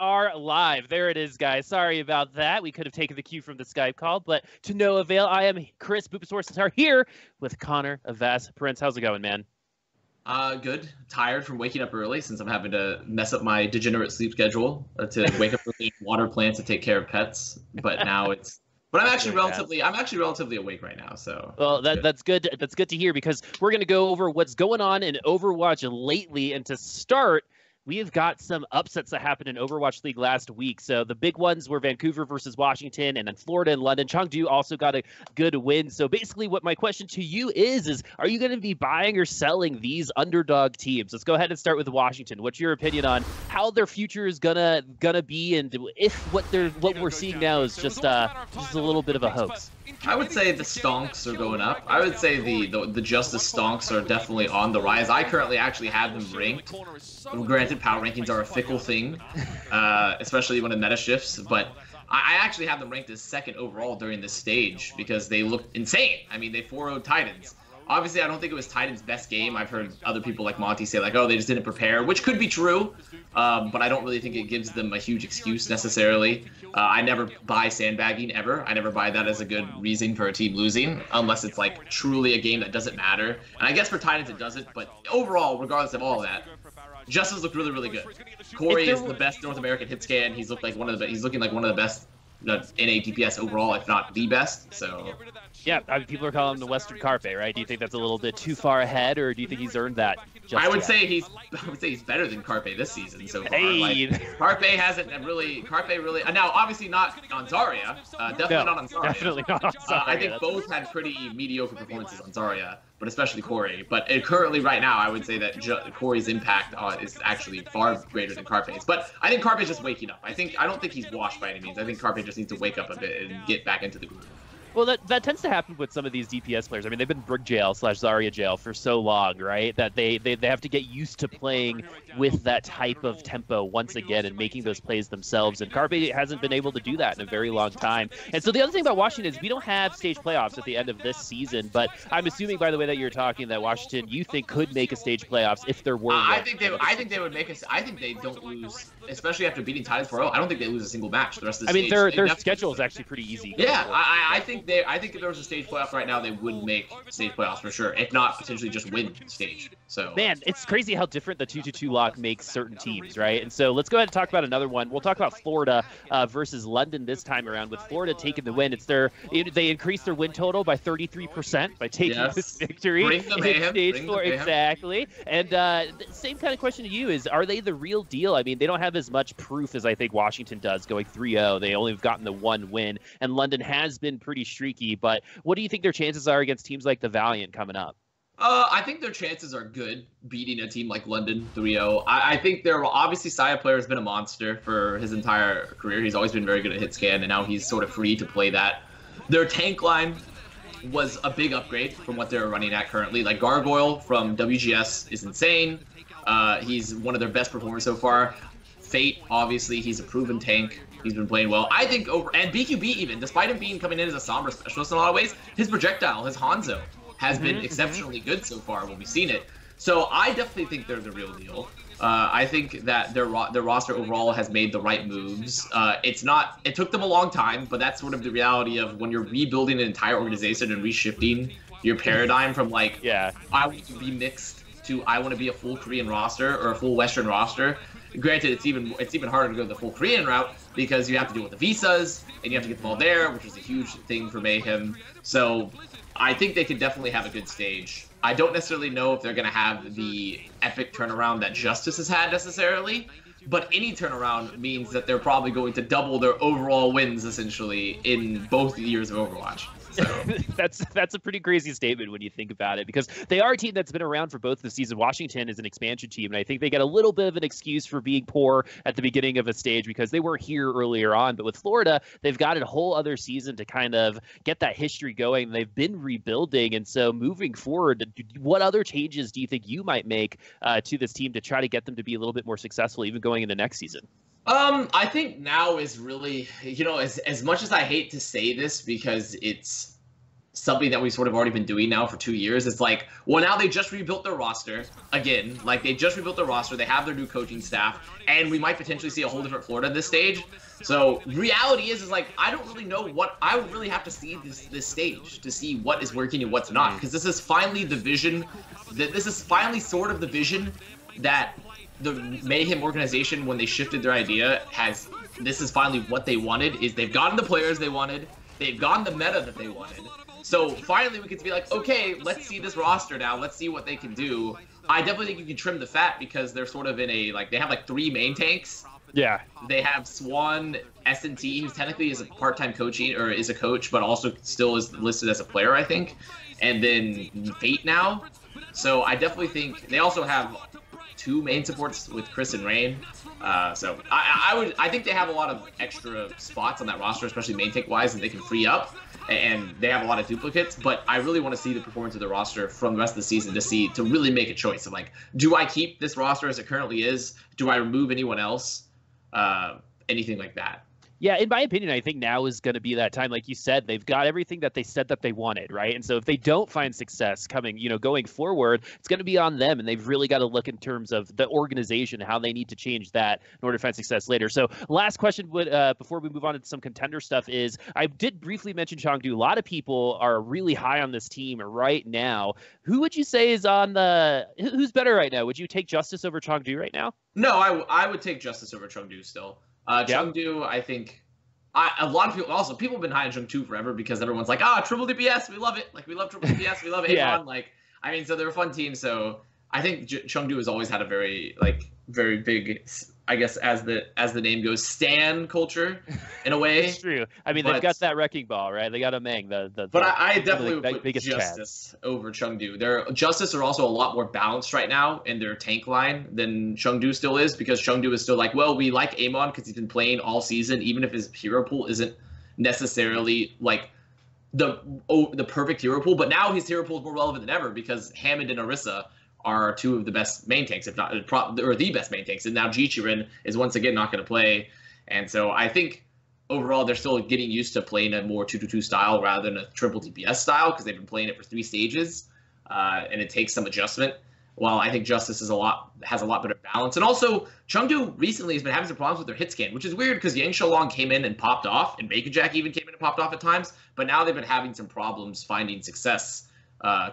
are live. There it is, guys. Sorry about that. We could have taken the cue from the Skype call, but to no avail. I am Chris Boopasaurus are here with Connor Avast. Prince, how's it going, man? Good. Tired from waking up early since I'm having to mess up my degenerate sleep schedule to wake up early, water plants, and take care of pets. But now it's. But I'm actually relatively awake right now. So. Well, that's good. That's good to hear because we're gonna go over what's going on in Overwatch lately, and to start, we have got some upsets that happened in Overwatch League last week. So the big ones were Vancouver versus Washington, and then Florida and London. Chengdu also got a good win. So basically what my question to you is are you going to be buying or selling these underdog teams? Let's go ahead and start with Washington. What's your opinion on how their future is gonna be, and if what we're seeing now is just a little bit of a hoax? I would say the stonks are going up. I would say the Justice stonks are definitely on the rise. I currently actually have them ranked. Granted, power rankings are a fickle thing, especially when the meta shifts, but I actually have them ranked as second overall during this stage because they look insane. I mean, they 4-0'd Titans. Obviously, I don't think it was Titan's best game. I've heard other people like Monty say, like, oh, they just didn't prepare, which could be true, but I don't really think it gives them a huge excuse necessarily. I never buy sandbagging, ever. I never buy that as a good reason for a team losing, unless it's, like, truly a game that doesn't matter. And I guess for Titans it doesn't, but overall, regardless of all of that, Justice looked really, really good. Corey is the best North American hit scan. He's looking like one of the best NA DPS overall, if not the best. So, yeah, I mean, people are calling him the Western Carpe, right? Do you think that's a little bit too far ahead, or do you think he's earned that? I would say he's better than Carpe this season so far. Hey. Like, Carpe really. Now, obviously not on Zarya. Definitely not on Zarya. Definitely not on Zarya. I think both had pretty mediocre performances on Zarya, but especially Corey. But currently, right now, I would say that Corey's impact is actually far greater than Carpe's. But I think Carpe's just waking up. I don't think he's washed by any means. I think Carpe just needs to wake up a bit and get back into the groove. Well, that tends to happen with some of these DPS players. I mean, they've been Brig jail / Zarya jail for so long, right? That they have to get used to playing with that type of tempo once again and making those plays themselves. And Carpe hasn't been able to do that in a very long time. And so the other thing about Washington is we don't have stage playoffs at the end of this season. But I'm assuming, by the way, that you're talking that Washington, you think, could make a stage playoffs if there were. I think they would make us. I think they don't lose, especially after beating Titans 4-0. I don't think they lose a single match the rest of the stage. I mean, their schedule is actually pretty easy. Yeah, I think if there was a stage playoff right now, they would make stage playoffs for sure. If not, potentially just win stage. So man, it's crazy how different the 2-2-2 lock makes certain teams, right? And so let's go ahead and talk about another one. We'll talk about Florida versus London this time around. With Florida taking the win, they increased their win total by 33% by taking this victory. Bring the mayhem. Stage 4, exactly. And same kind of question to you is: are they the real deal? I mean, they don't have as much proof as I think Washington does, going 3-0. They only have gotten the one win, and London has been pretty streaky. But what do you think their chances are against teams like the Valiant coming up? I think their chances are good beating a team like London 3-0. I think obviously Saya player has been a monster for his entire career. He's always been very good at hit scan, and now he's sort of free to play that. Their tank line was a big upgrade from what they're running at currently. Like Gargoyle from WGS is insane. He's one of their best performers so far. Fate, obviously, he's a proven tank. He's been playing well. I think and BQB even, despite him coming in as a Sombra specialist in a lot of ways, his projectile, his Hanzo, has been exceptionally good so far when we've seen it. So I definitely think they're the real deal. I think that their roster overall has made the right moves. It took them a long time, but that's sort of the reality of when you're rebuilding an entire organization and reshifting your paradigm from like, I want to be mixed to I want to be a full Korean roster or a full Western roster. Granted, it's even harder to go the full Korean route because you have to deal with the visas and you have to get them all there, which is a huge thing for Mayhem. So I think they could definitely have a good stage. I don't necessarily know if they're going to have the epic turnaround that Justice has had necessarily, but any turnaround means that they're probably going to double their overall wins essentially in both years of Overwatch. So. That's a pretty crazy statement when you think about it, because they are a team that's been around for both the season. Washington is an expansion team, and I think they get a little bit of an excuse for being poor at the beginning of a stage because they were here earlier on. But with Florida, they've got a whole other season to kind of get that history going. They've been rebuilding, and so moving forward, what other changes do you think you might make to this team to try to get them to be a little bit more successful, even going into next season? I think now is really, as much as I hate to say this because it's something that we've sort of already been doing now for 2 years. It's like, well, now they just rebuilt their roster again. Like, they just rebuilt their roster. They have their new coaching staff, and we might potentially see a whole different Florida at this stage. So reality is like, I don't really know what I would really have to see this stage to see what is working and what's not, because this is finally the vision. This is finally sort of the vision that the Mayhem organization, when they shifted their idea, has. This is finally what they wanted. Is they've gotten the players they wanted. They've gotten the meta that they wanted. So finally we can be like, okay, let's see this roster now. Let's see what they can do. I definitely think you can trim the fat because they're sort of in a, like, they have like 3 main tanks. Yeah. They have Swan, S&T, who technically is a part-time coaching, or is a coach, but also still is listed as a player, I think. And then Fate now. So I definitely think they also have 2 main supports with Chris and Rain. So I think they have a lot of extra spots on that roster, especially main tank wise, and they can free up. And they have a lot of duplicates, but I really want to see the performance of the roster from the rest of the season to really make a choice of, like, do I keep this roster as it currently is? Do I remove anyone else? Anything like that. Yeah, in my opinion, I think now is going to be that time. Like you said, they've got everything that they said that they wanted, right? And so if they don't find success going forward, it's going to be on them. And they've really got to look in terms of the organization, how they need to change that in order to find success later. So last question before we move on to some contender stuff is, I did briefly mention Chengdu. A lot of people are really high on this team right now. Who would you say is who's better right now? Would you take Justice over Chengdu right now? No, I would take Justice over Chengdu still. Chengdu, I think, a lot of people have been high on Chengdu forever because everyone's like, triple DPS, we love it. Like, we love triple DPS, we love Avon. Yeah. Like, I mean, so they're a fun team. So I think Chengdu has always had a very big, I guess, as the name goes, stan culture in a way. It's true. I mean, they've got that wrecking ball, right? They got a Meng. But I definitely would put Justice Justice over Chengdu. Their Justice are also a lot more balanced right now in their tank line than Chengdu still is, because Chengdu is still like, well, we like Amon because he's been playing all season, even if his hero pool isn't necessarily like the perfect hero pool. But now his hero pool is more relevant than ever because Hammond and Orisa are 2 of the best main tanks, if not, or the best main tanks. And now Jichirin is once again not going to play. And so I think overall they're still getting used to playing a more 2-2-2 style rather than a triple DPS style, because they've been playing it for 3 stages, and it takes some adjustment. While I think Justice has a lot better balance. And also, Chengdu recently has been having some problems with their hit scan, which is weird because Yang Shalong came in and popped off, and Bacon Jack even came in and popped off at times. But now they've been having some problems finding success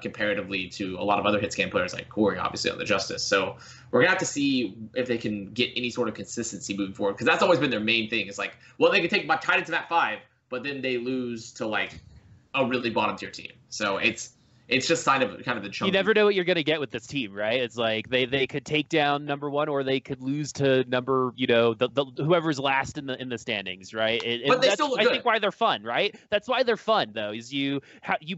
comparatively to a lot of other hit scan players like Corey, obviously, on the Justice. So we're going to have to see if they can get any sort of consistency moving forward, because that's always been their main thing. It's like, well, they can take Titan to map 5, but then they lose to, like, a really bottom tier team. So it's just kind of the chunk. You never know what you're going to get with this team, right? It's like they could take down number 1, or they could lose to number, whoever's last in the standings, right? But they still look good. I think why they're fun, right? That's why they're fun, though, is you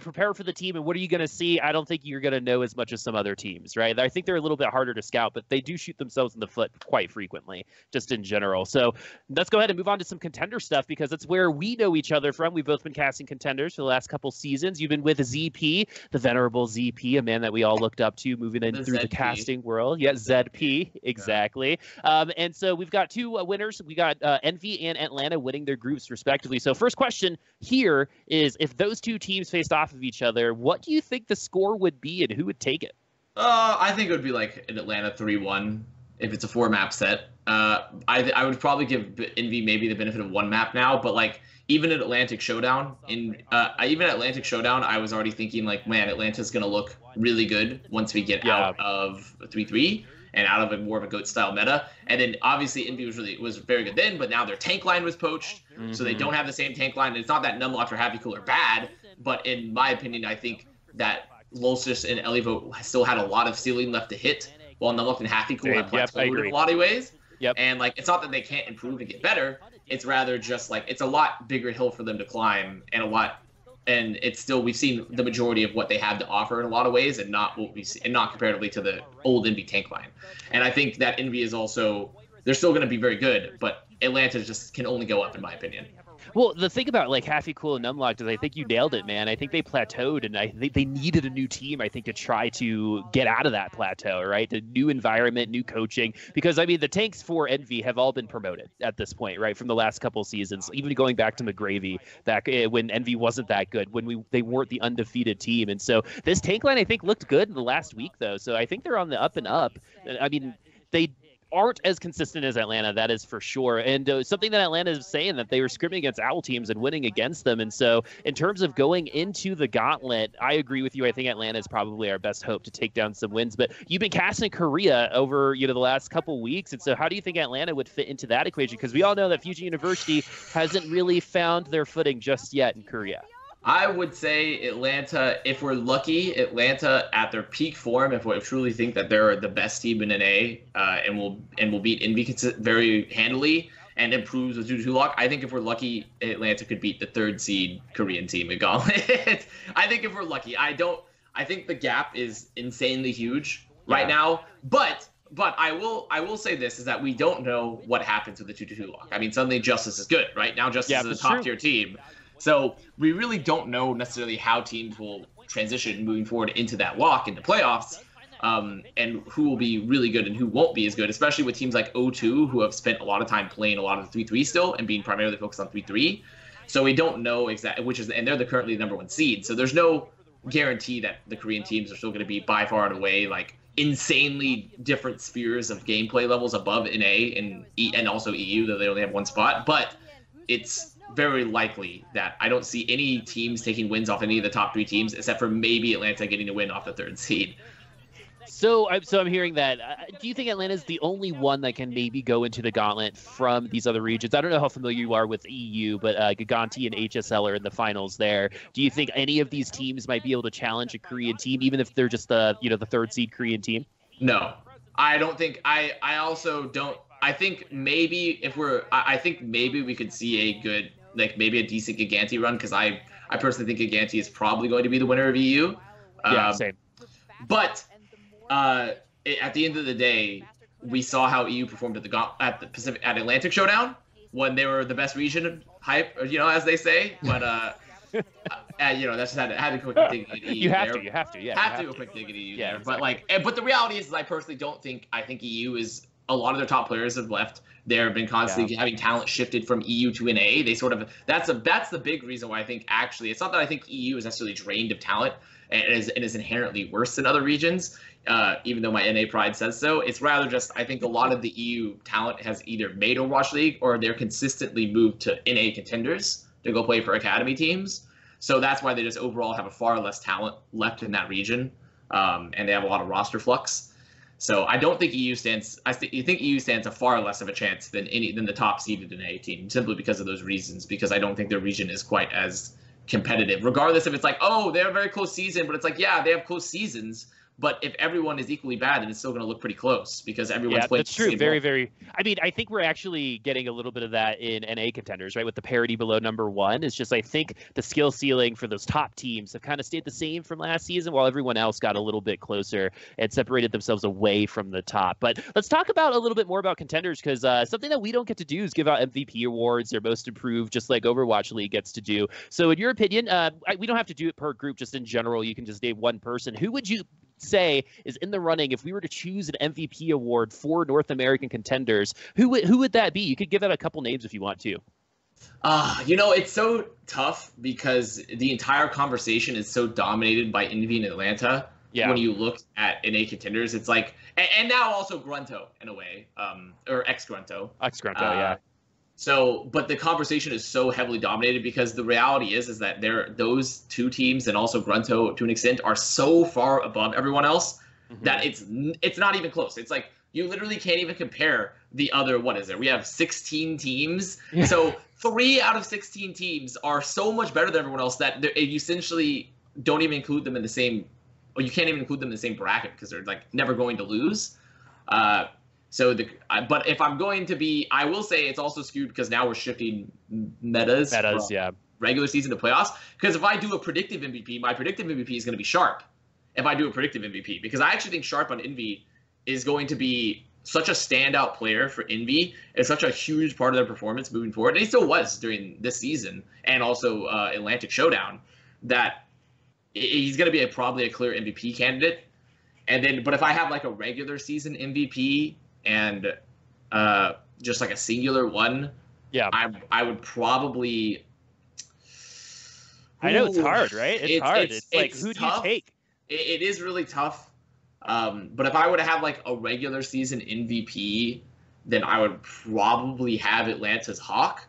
prepare for the team, and what are you going to see? I don't think you're going to know as much as some other teams, right? I think they're a little bit harder to scout, but they do shoot themselves in the foot quite frequently, just in general. So let's go ahead and move on to some contender stuff, because that's where we know each other from. We've both been casting contenders for the last couple seasons. You've been with ZP, the venerable ZP, a man that we all looked up to moving in through the casting world. Yeah, ZP, exactly. Yeah. And so we've got 2 winners. We got Envy and Atlanta winning their groups respectively. So first question here is, if those 2 teams faced off of each other, what do you think the score would be and who would take it? I think it would be like an Atlanta 3-1 if it's a 4-map set. I would probably give Envy maybe the benefit of 1 map now, but like, even at Atlantic Showdown, I was already thinking, like, man, Atlanta's going to look really good once we get out of 3-3 and out of more of a GOAT style meta. And then obviously Envy was very good then, but now their tank line was poached, so they don't have the same tank line. And it's not that Numlock or Happy Cool are bad, but in my opinion, I think that Lolsis and Elivo still had a lot of ceiling left to hit, while Numlock and Happy Cool have plateaued in a lot of ways. Yep. And like, it's not that they can't improve and get better. It's rather just like, it's a lot bigger hill for them to climb, and it's still, we've seen the majority of what they have to offer in a lot of ways, and not what we see, and not comparatively to the old Envy tank line. And I think that Envy is also, they're still going to be very good, but Atlanta just can only go up, in my opinion. Well, the thing about like Happy Cool and Numlocked is I think you nailed it, man. I think they plateaued, and I think they needed a new team, I think, to try to get out of that plateau, right? The new environment, new coaching. Because, I mean, the tanks for Envy have all been promoted at this point, right? From the last couple seasons, even going back to McGravy, back when Envy wasn't that good, when they weren't the undefeated team. And so this tank line, I think, looked good in the last week, though. So I think they're on the up and up. I mean, they aren't as consistent as Atlanta, that is for sure. And something that Atlanta is saying that they were scrimming against Owl teams and winning against them. And so in terms of going into the gauntlet, I agree with you. I think Atlanta is probably our best hope to take down some wins. But you've been casting Korea over the last couple weeks. And so how do you think Atlanta would fit into that equation? Because we all know that Fusion University hasn't really found their footing just yet in Korea. I would say Atlanta, if we're lucky, Atlanta at their peak form, if we truly think that they're the best team in NA and will beat Envy very handily and improves with 2-2 lock, I think if we're lucky, Atlanta could beat the 3rd seed Korean team in Gauntlet. I think if we're lucky. I think the gap is insanely huge right now, but I will say this, is that we don't know what happens with the 2-2 lock. I mean, suddenly Justice is good, right? Now Justice is a top-tier team. So we really don't know necessarily how teams will transition moving forward into that lock in the playoffs, and who will be really good and who won't be as good, especially with teams like O2, who have spent a lot of time playing a lot of the 3-3 still and being primarily focused on 3-3. So we don't know exactly and they're currently the #1 seed. So there's no guarantee that the Korean teams are still going to be by far and away like insanely different spheres of gameplay levels above NA and also EU, though they only have one spot. But it's very likely that I don't see any teams taking wins off any of the top 3 teams, except for maybe Atlanta getting a win off the 3rd seed. So I'm hearing that. Do you think Atlanta is the only one that can maybe go into the gauntlet from these other regions? I don't know how familiar you are with EU, but Giganti and HSL are in the finals there. Do you think any of these teams might be able to challenge a Korean team, even if they're just the 3rd seed Korean team? No, I don't think. I also don't. I think maybe I think maybe we could see a good, like maybe a decent Giganti run, because I personally think Giganti is probably going to be the winner of EU. Yeah, same. But at the end of the day, we saw how EU performed at Atlantic Showdown when they were the best region hype, as they say. But that's just had a quick dig at EU. You have to a quick dig at EU there. Exactly. But the reality is I personally don't think. I think EU is. A lot of their top players have left. There have been constantly having talent shifted from EU to NA. They sort of that's the big reason why I think actually it's not that I think EU is necessarily drained of talent and is inherently worse than other regions, even though my NA pride says so. It's rather just I think a lot of the EU talent has either made Overwatch League or they're consistently moved to NA contenders to go play for academy teams. So that's why they just overall have a far less talent left in that region, and they have a lot of roster flux. So I don't think EU stands. You think EU stands a far less of a chance than the top seeded NA team, simply because of those reasons. Because I don't think their region is quite as competitive, regardless if it's like, oh, they have a very close season, but it's like, yeah, they have close seasons. But if everyone is equally bad, then it's still going to look pretty close because everyone's playing. That's true. Very. I mean, I think we're actually getting a little bit of that in NA contenders, right? With the parity below #1, it's just I think the skill ceiling for those top teams have kind of stayed the same from last season, while everyone else got a little bit closer and separated themselves away from the top. But let's talk about a little bit more about contenders, because something that we don't get to do is give out MVP awards or most improved, just like Overwatch League gets to do. So, in your opinion, we don't have to do it per group. Just in general, you can just name one person. Who would you say is in the running if we were to choose an MVP award for North American contenders? Who would that be? You could give out a couple names if you want to. It's so tough because the entire conversation is so dominated by Envy and Atlanta. Yeah. When you look at NA contenders, it's like, and now also Grunto in a way, or ex-Grunto. Ex-Grunto, yeah. So, but the conversation is so heavily dominated because the reality is that those two teams and also Grunto to an extent are so far above everyone else that it's not even close. It's like you literally can't even compare the other. What is it? We have 16 teams, so 3 out of 16 teams are so much better than everyone else that you essentially don't even include them in the same. Or you can't even include them in the same bracket because they're like never going to lose. But if I'm going to be, I will say it's also skewed because now we're shifting metas from regular season to playoffs. Because if I do a predictive MVP, my predictive MVP is going to be Sharp. If I do a predictive MVP, because I actually think Sharp on Envy is going to be such a standout player for Envy. It's such a huge part of their performance moving forward. And he still was during this season and also Atlantic Showdown, that he's going to be probably a clear MVP candidate. And then, but if I have like a regular season MVP and just like a singular one, yeah, I would probably. I know it's hard, right? It's hard. It's like, who do you take? It is really tough. But if I were to have like a regular season MVP, then I would probably have Atlanta's Hawk.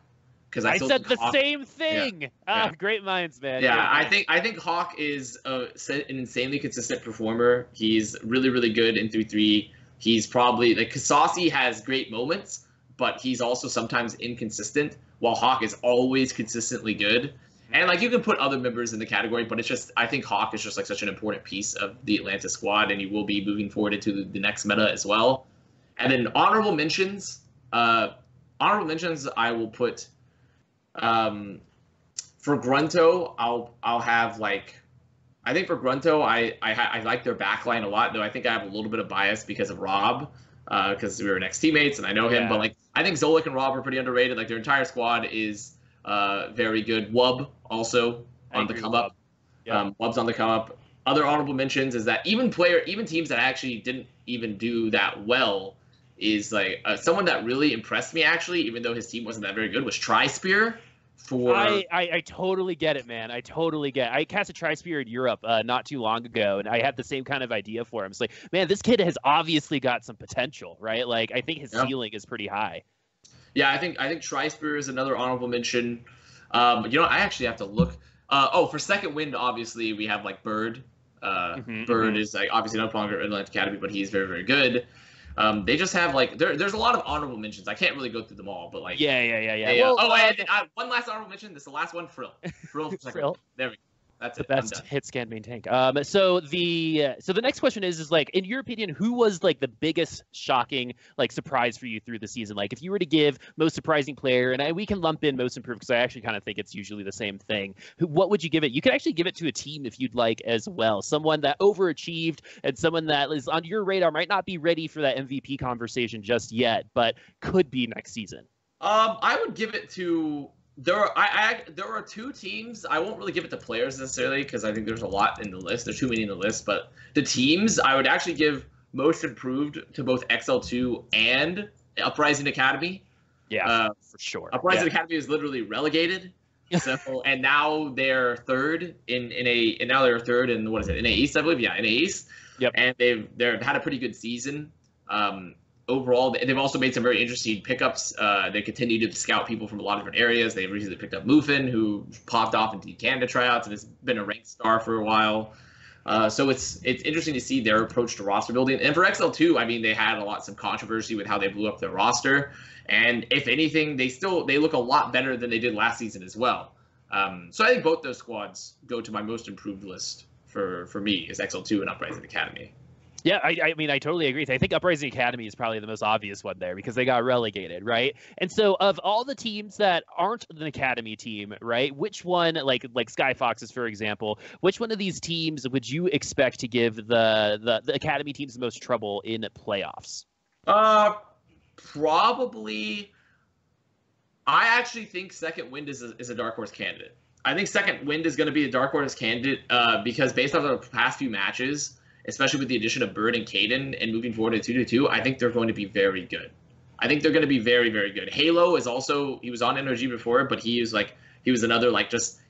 Because I said the same thing. Yeah. Great minds, man. Yeah, I think Hawk is an insanely consistent performer. He's really, really good in 3-3. He's probably like Kasasi has great moments, but he's also sometimes inconsistent. While Hawk is always consistently good. And like you can put other members in the category, but it's just I think Hawk is just like such an important piece of the Atlanta squad, and he will be moving forward into the next meta as well. And then honorable mentions. I will put for Grunto. I'll have like I think for Grunto I like their backline a lot, though I think I have a little bit of bias because of Rob. Because we were next teammates and I know him, but like I think Zolik and Rob are pretty underrated. Like their entire squad is very good. Wub also on the come up. Yeah. Wub's on the come up. Other honorable mentions is that even teams that actually didn't even do that well is like someone that really impressed me actually, even though his team wasn't that very good, was Tri-Spear. I totally get it, man. I totally get it. I cast a Tri-Spear in Europe not too long ago, and I had the same kind of idea for him. It's like, man, this kid has obviously got some potential, right? Like, I think his ceiling is pretty high. Yeah, I think Tri-Spear is another honorable mention. I actually have to look. For Second Wind, obviously we have like Bird. Bird is like obviously no longer in Atlantic Academy, but he's very, very good. They just have like there's a lot of honorable mentions. I can't really go through them all, but like yeah. Well, one last honorable mention. This is the last one. Frill for second. Frill. There we go. That's the best hit scan main tank. So the next question is like, in your opinion, who was like the biggest shocking like surprise for you through the season? Like if you were to give most surprising player, and we can lump in most improved because I actually kind of think it's usually the same thing. What would you give it? You could actually give it to a team if you'd like as well. Someone that overachieved and someone that is on your radar might not be ready for that MVP conversation just yet, but could be next season. I would give it to. There are two teams. I won't really give it to players necessarily because I think there's a lot in the list. There's too many in the list. But the teams, I would actually give most improved to both XL2 and Uprising Academy. Yeah, for sure. Uprising Academy is literally relegated. So and now they're third in what is it? In A East, I believe. Yeah, in A East. Yep. And they've had a pretty good season. Overall, they've also made some very interesting pickups. They continue to scout people from a lot of different areas. They've recently picked up Mufin, who popped off into Canada tryouts and has been a ranked star for a while. So it's interesting to see their approach to roster building. And for XL2, I mean, they had some controversy with how they blew up their roster. And if anything, they look a lot better than they did last season as well. So I think both those squads go to my most improved list for me is XL2 and Uprising Academy. Yeah, I mean, I totally agree. I think Uprising Academy is probably the most obvious one there because they got relegated, right? And so of all the teams that aren't an Academy team, right, which one, like Sky Foxes, for example, which one of these teams would you expect to give the Academy teams the most trouble in playoffs? Probably. I actually think Second Wind is a Dark Horse candidate. I think Second Wind is going to be a Dark Horse candidate because based on the past few matches, especially with the addition of Bird and Caden and moving forward to 2-2, I think they're going to be very good. I think they're going to be very, very good. Halo is also, he was on NRG before, but he was another,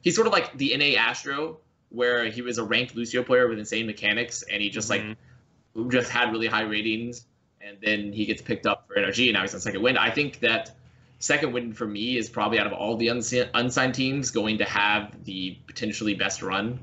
he's sort of like the NA Astro, where he was a ranked Lucio player with insane mechanics, and he just just had really high ratings, and then he gets picked up for NRG, and now he's on Second Wind. I think that Second Wind for me is probably out of all the unsigned teams going to have the potentially best run.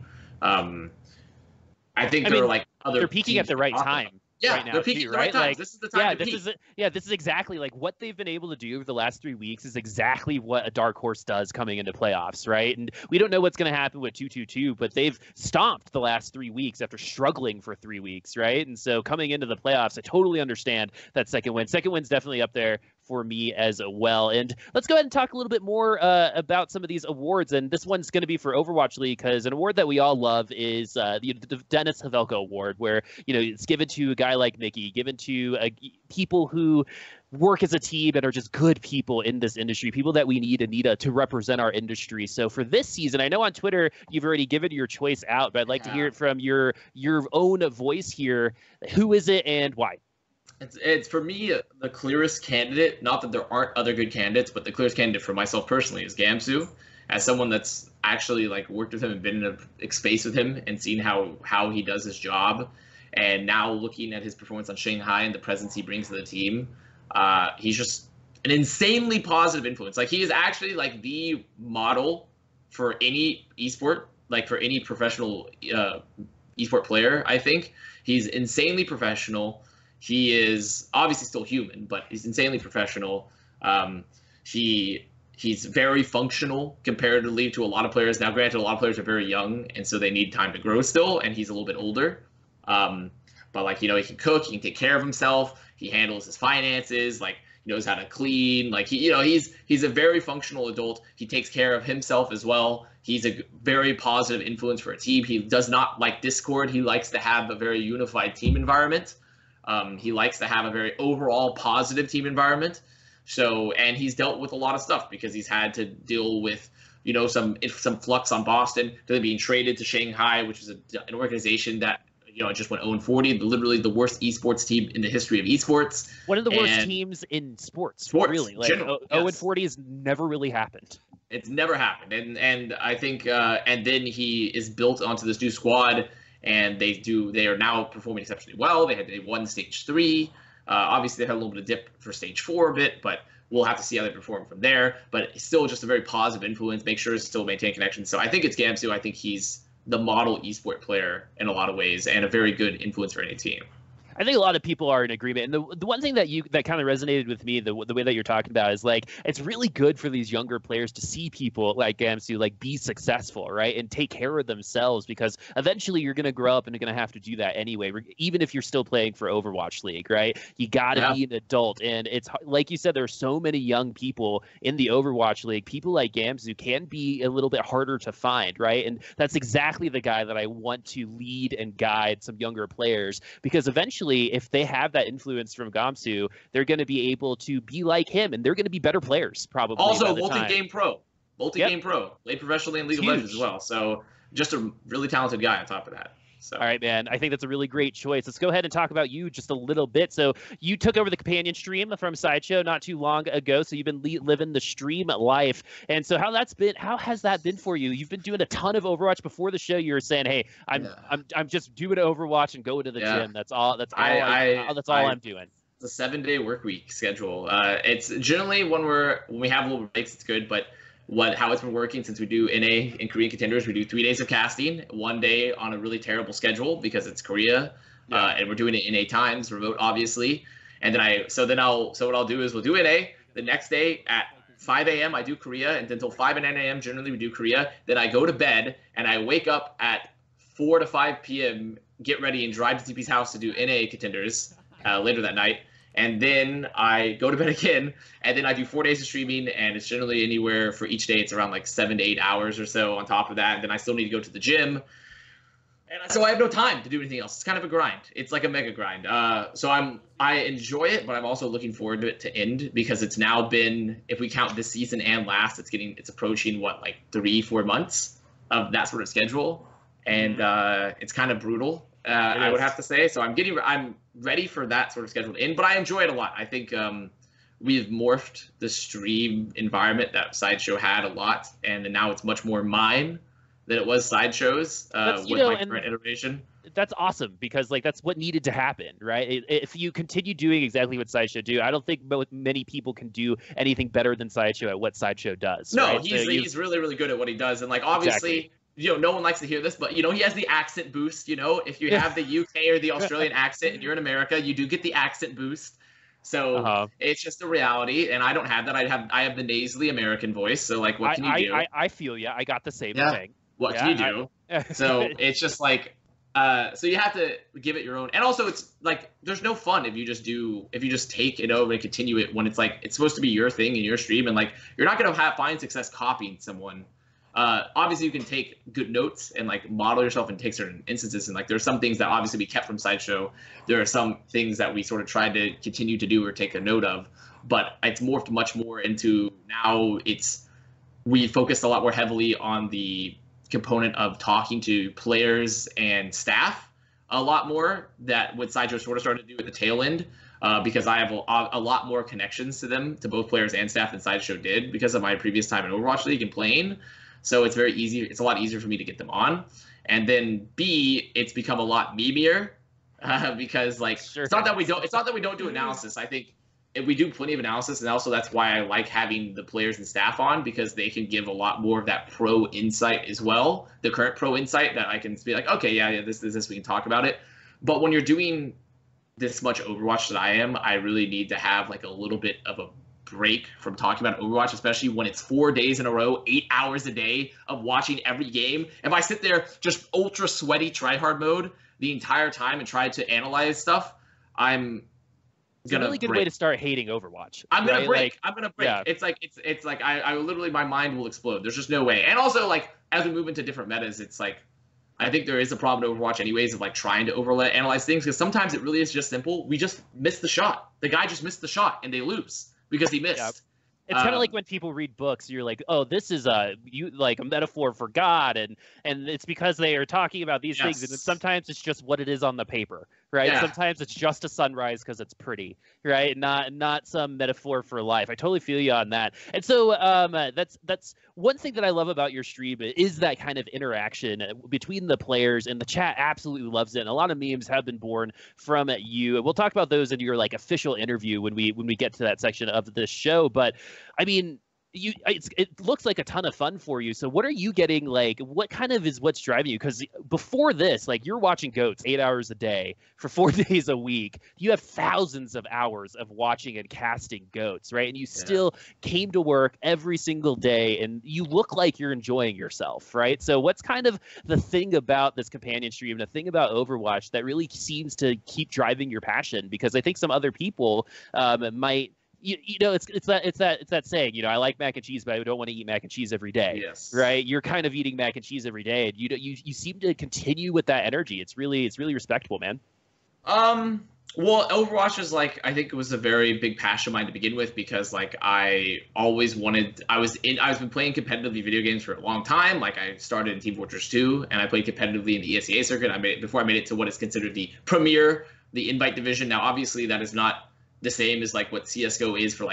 I think they're peaking at the right time. Yeah, right now, they're peaking at the right time. This is the time to peak. This is exactly like what they've been able to do over the last 3 weeks is exactly what a Dark Horse does coming into playoffs, right? And we don't know what's going to happen with 2-2-2, but they've stomped the last 3 weeks after struggling for 3 weeks, right? And so coming into the playoffs, I totally understand that Second Wind. Second Wind's definitely up there for me as well. And let's go ahead and talk a little bit more about some of these awards. And this one's going to be for Overwatch League, because an award that we all love is the Dennis Havelka Award, where, you know, it's given to a guy like Mickey, given to people who work as a team and are just good people in this industry, people that we need to represent our industry. So for this season, I know on Twitter you've already given your choice out, but I'd like to hear it from your own voice here. Who is it and why? It's for me the clearest candidate. Not that there aren't other good candidates, but the clearest candidate for myself personally is Gamsu, as someone that's actually like worked with him and been in a space with him and seen how he does his job, and now looking at his performance on Shanghai and the presence he brings to the team, he's just an insanely positive influence. Like, he is actually like the model for any esport, like for any professional esport player. I think he's insanely professional. He is obviously still human, but he's insanely professional. He's very functional comparatively to a lot of players. Now, granted, a lot of players are very young, and so they need time to grow still, and he's a little bit older. But, like, you know, he can cook, he can take care of himself, he handles his finances, like, he knows how to clean. Like, he's a very functional adult. He takes care of himself as well. He's a very positive influence for a team. He does not like discord. He likes to have a very unified team environment. He likes to have a very overall positive team environment. So, and he's dealt with a lot of stuff because he's had to deal with, you know, some flux on Boston, to being traded to Shanghai, which is an organization that, you know, just went 0-40, literally the worst esports team in the history of esports. One of the worst teams in sports really. Like, 0-40 has never really happened. It's never happened. And I think, and then he is built onto this new squad, and they are now performing exceptionally well. They won stage 3. Obviously, they had a little bit of dip for stage 4 a bit, but we'll have to see how they perform from there. But still just a very positive influence, make sure to still maintain connections. So I think it's Gamsu. I think he's the model esport player in a lot of ways, and a very good influence for any team. I think a lot of people are in agreement. And the one thing that kind of resonated with me, the way that you're talking about, is like, it's really good for these younger players to see people like Gamsu like be successful, right, and take care of themselves, because eventually you're going to grow up and you're going to have to do that anyway, even if you're still playing for Overwatch League, right? You got to be an adult. And it's like you said, there are so many young people in the Overwatch League. People like Gamsu can be a little bit harder to find, right? And that's exactly the guy that I want to lead and guide some younger players, because eventually, if they have that influence from Gamsu, they're going to be able to be like him, and they're going to be better players probably. Also, multi-game pro, played professionally in League of Legends as well. So just a really talented guy on top of that. So. All right, man. I think that's a really great choice. Let's go ahead and talk about you just a little bit. So you took over the companion stream from Sideshow not too long ago. So you've been living the stream life. And so how has that been for you? You've been doing a ton of Overwatch. Before the show, you were saying, "Hey, I'm just doing Overwatch and going to the gym. That's all I'm doing." It's a 7-day work week schedule. It's generally when we have a little breaks, it's good, but how it's been working since we do NA in Korean Contenders, we do 3 days of casting, 1 day on a really terrible schedule because it's Korea, and we're doing it NA times, remote obviously. And then what I'll do is we'll do NA. The next day at 5 a.m. I do Korea, and until 5 and 9 a.m. generally we do Korea. Then I go to bed and I wake up at 4 to 5 p.m., get ready and drive to TP's house to do NA Contenders later that night. And then I go to bed again, and then I do 4 days of streaming, and it's generally anywhere for each day. It's around like 7 to 8 hours or so on top of that. And then I still need to go to the gym. And so I have no time to do anything else. It's kind of a grind. It's like a mega grind. So I enjoy it, but I'm also looking forward to it to end, because it's now been, if we count this season and last, it's approaching like 3-4 months of that sort of schedule. And it's kind of brutal. I would have to say. So I'm ready for that sort of schedule to end, but I enjoy it a lot. I think we've morphed the stream environment that Sideshow had a lot, and now it's much more mine than it was Sideshow's with my current iteration. That's awesome, because like that's what needed to happen, right? If you continue doing exactly what Sideshow do, I don't think many people can do anything better than Sideshow at what Sideshow does. No, right? he's really, really good at what he does, and like obviously. Exactly. No one likes to hear this, but, he has the accent boost, if you have the UK or the Australian accent and you're in America, you do get the accent boost. So it's just a reality, and I don't have that. I have the nasally American voice, so, like, what can you do? I feel I got the same thing. What can you do? So it's just, like, So you have to give it your own, and also it's like there's no fun if you just take it over and continue it when it's like it's supposed to be your thing and your stream, and like you're not gonna find success copying someone. Obviously you can take good notes and like model yourself and take certain instances, and like there's some things that obviously we kept from Sideshow. There are some things that we sort of tried to continue to do or take a note of, but it's morphed much more into now we focused a lot more heavily on the component of talking to players and staff a lot more, that what Sideshow sort of started to do at the tail end, because I have a lot more connections to them, to both players and staff, than Sideshow did because of my previous time in Overwatch League and playing. So it's very easy. It's a lot easier for me to get them on. And then B, it's become a lot memeier because like Sure. It's not that we don't do analysis. I think we do plenty of analysis, and also that's why I like having the players and staff on, because they can give a lot more of that pro insight as well, the current pro insight that I can be like, okay, yeah, this, we can talk about it. But when you're doing this much Overwatch that I am, I really need to have like a little bit of a break from talking about Overwatch, especially when it's 4 days in a row, 8 hours a day of watching every game. If I sit there just ultra sweaty tryhard mode the entire time and try to analyze stuff, It's a really good way to start hating Overwatch. I'm gonna break. Yeah. It's like I literally, my mind will explode. There's just no way. And also, like, as we move into different metas, it's like I think there is a problem in Overwatch anyways of like trying to analyze things, because sometimes it really is just simple. We just miss the shot. The guy just missed the shot and they lose because he missed. Yeah. It's kind of like when people read books, you're like, oh, this is a metaphor for God, and it's because they are talking about these things, and then sometimes it's just what it is on the paper, right? Yeah. Sometimes it's just a sunrise because it's pretty, right? Not some metaphor for life. I totally feel you on that. And so that's one thing that I love about your stream is that kind of interaction between the players, and the chat absolutely loves it. And a lot of memes have been born from you, and we'll talk about those in your like official interview when we get to that section of this show. But I mean, it looks like a ton of fun for you. So what are you getting, like, what kind of is what's driving you? Because before this, like, you're watching GOATs 8 hours a day for 4 days a week. You have thousands of hours of watching and casting GOATs, right? And you still came to work every single day, and you look like you're enjoying yourself, right? So what's kind of the thing about this companion stream, the thing about Overwatch that really seems to keep driving your passion? Because I think some other people might... You know, it's that saying, you know, I like mac and cheese, but I don't want to eat mac and cheese every day. Yes. Right. You're kind of eating mac and cheese every day, and you seem to continue with that energy. It's really respectable, man. Well, Overwatch is like, I think it was a very big passion of mine to begin with, because like I always wanted, I've been playing competitively video games for a long time. Like I started in Team Fortress 2, and I played competitively in the ESEA circuit. Before I made it to what is considered the premier, the Invite division. Now, obviously, that is not the same as like what CSGO is for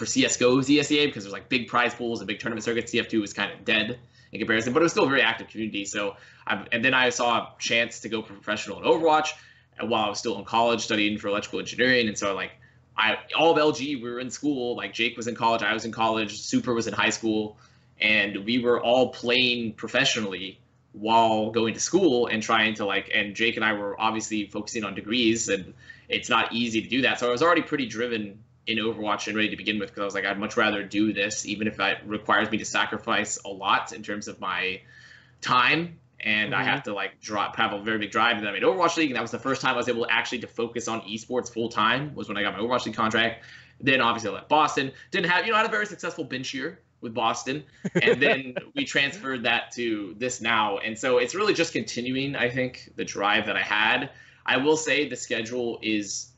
CSGO's ESEA, because there's like big prize pools and big tournament circuits. TF2 was kind of dead in comparison, but it was still a very active community. So, and then I saw a chance to go professional in Overwatch, and while I was still in college studying for electrical engineering. And so like all of LG, we were in school. Like Jake was in college, I was in college, Super was in high school, and we were all playing professionally while going to school and trying to like, and Jake and I were obviously focusing on degrees, and it's not easy to do that. So I was already pretty driven in Overwatch and ready to begin with, because I was like, I'd much rather do this, even if it requires me to sacrifice a lot in terms of my time, and I have to like have a very big drive. And then I made Overwatch League, and that was the first time I was able to actually to focus on esports full time, was when I got my Overwatch League contract. Then obviously I left Boston, I had a very successful bench year with Boston, and then we transferred that to this now. And so it's really just continuing, I think, the drive that I had. I will say the schedule is,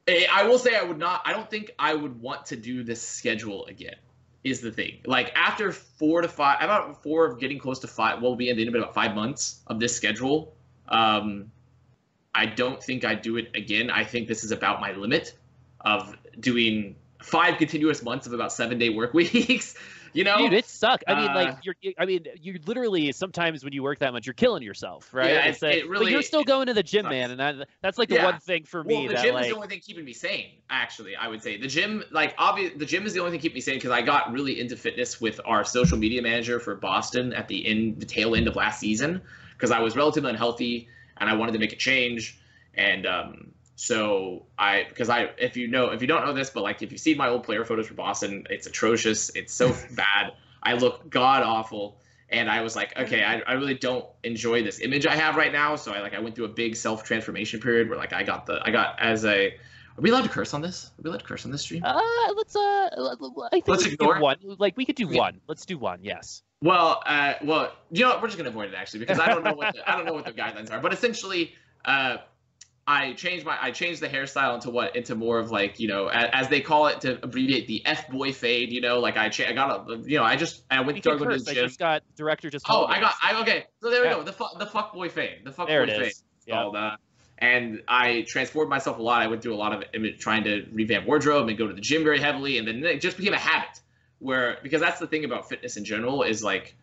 I don't think I would want to do this schedule again, is the thing. Like after 4 to 5, about 4 of getting close to 5, we'll be in the end of about 5 months of this schedule. I don't think I'd do it again. I think this is about my limit of doing 5 continuous months of about 7-day work weeks. You know, dude, it sucks. I mean, like you're literally, sometimes when you work that much, you're killing yourself, right? Yeah, it really, but you're still going to the gym, man, and that's like the one thing for me. Well, the gym is the only thing keeping me sane. Actually, I would say the gym, the gym is the only thing keeping me sane, because I got really into fitness with our social media manager for Boston at the tail end of last season, because I was relatively unhealthy and I wanted to make a change. And so if you don't know this, but like if you see my old player photos for Boston, it's atrocious. It's so bad. I look god awful. And I was like, okay, I really don't enjoy this image I have right now. So I went through a big self-transformation period where like I got as a, are we allowed to curse on this? Are we allowed to curse on this stream? Let's I think Let's we could ignore do one. Like we could do one. Let's do one. Yes. Well, you know what? We're just gonna avoid it actually because I don't know what the guidelines are. But essentially, I changed the hairstyle into more of like, you know, as they call it, to abbreviate, the F-boy fade. You know, like I got a, you know, I went to go to the gym. I just got director just. Oh, okay. So there we go. The fuck boy fade. The fuck boy fade. Yeah. And I transformed myself a lot. I went through a lot of trying to revamp wardrobe and go to the gym very heavily, and then it just became a habit. Because that's the thing about fitness in general is like,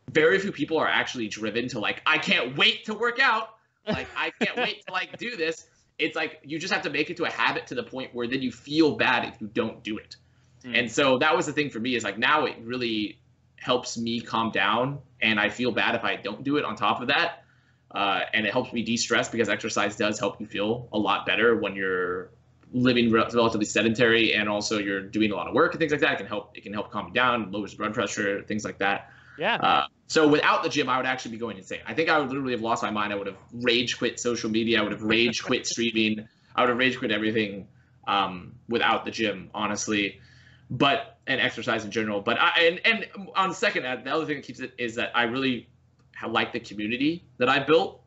very few people are actually driven to like, I can't wait to work out. Like, I can't wait to like do this. It's like, you just have to make it to a habit to the point where then you feel bad if you don't do it. And so that was the thing for me, is like, now it really helps me calm down, and I feel bad if I don't do it on top of that. And it helps me de-stress, because exercise does help you feel a lot better when you're living relatively sedentary, and also you're doing a lot of work and things like that. It can help calm you down, lowers blood pressure, things like that. Yeah. So without the gym, I would actually be going insane. I think I would literally have lost my mind. I would have rage quit social media. I would have rage quit streaming. I would have rage quit everything without the gym, honestly, and exercise in general. But and on the second, the other thing that keeps it is that I really like the community that I built.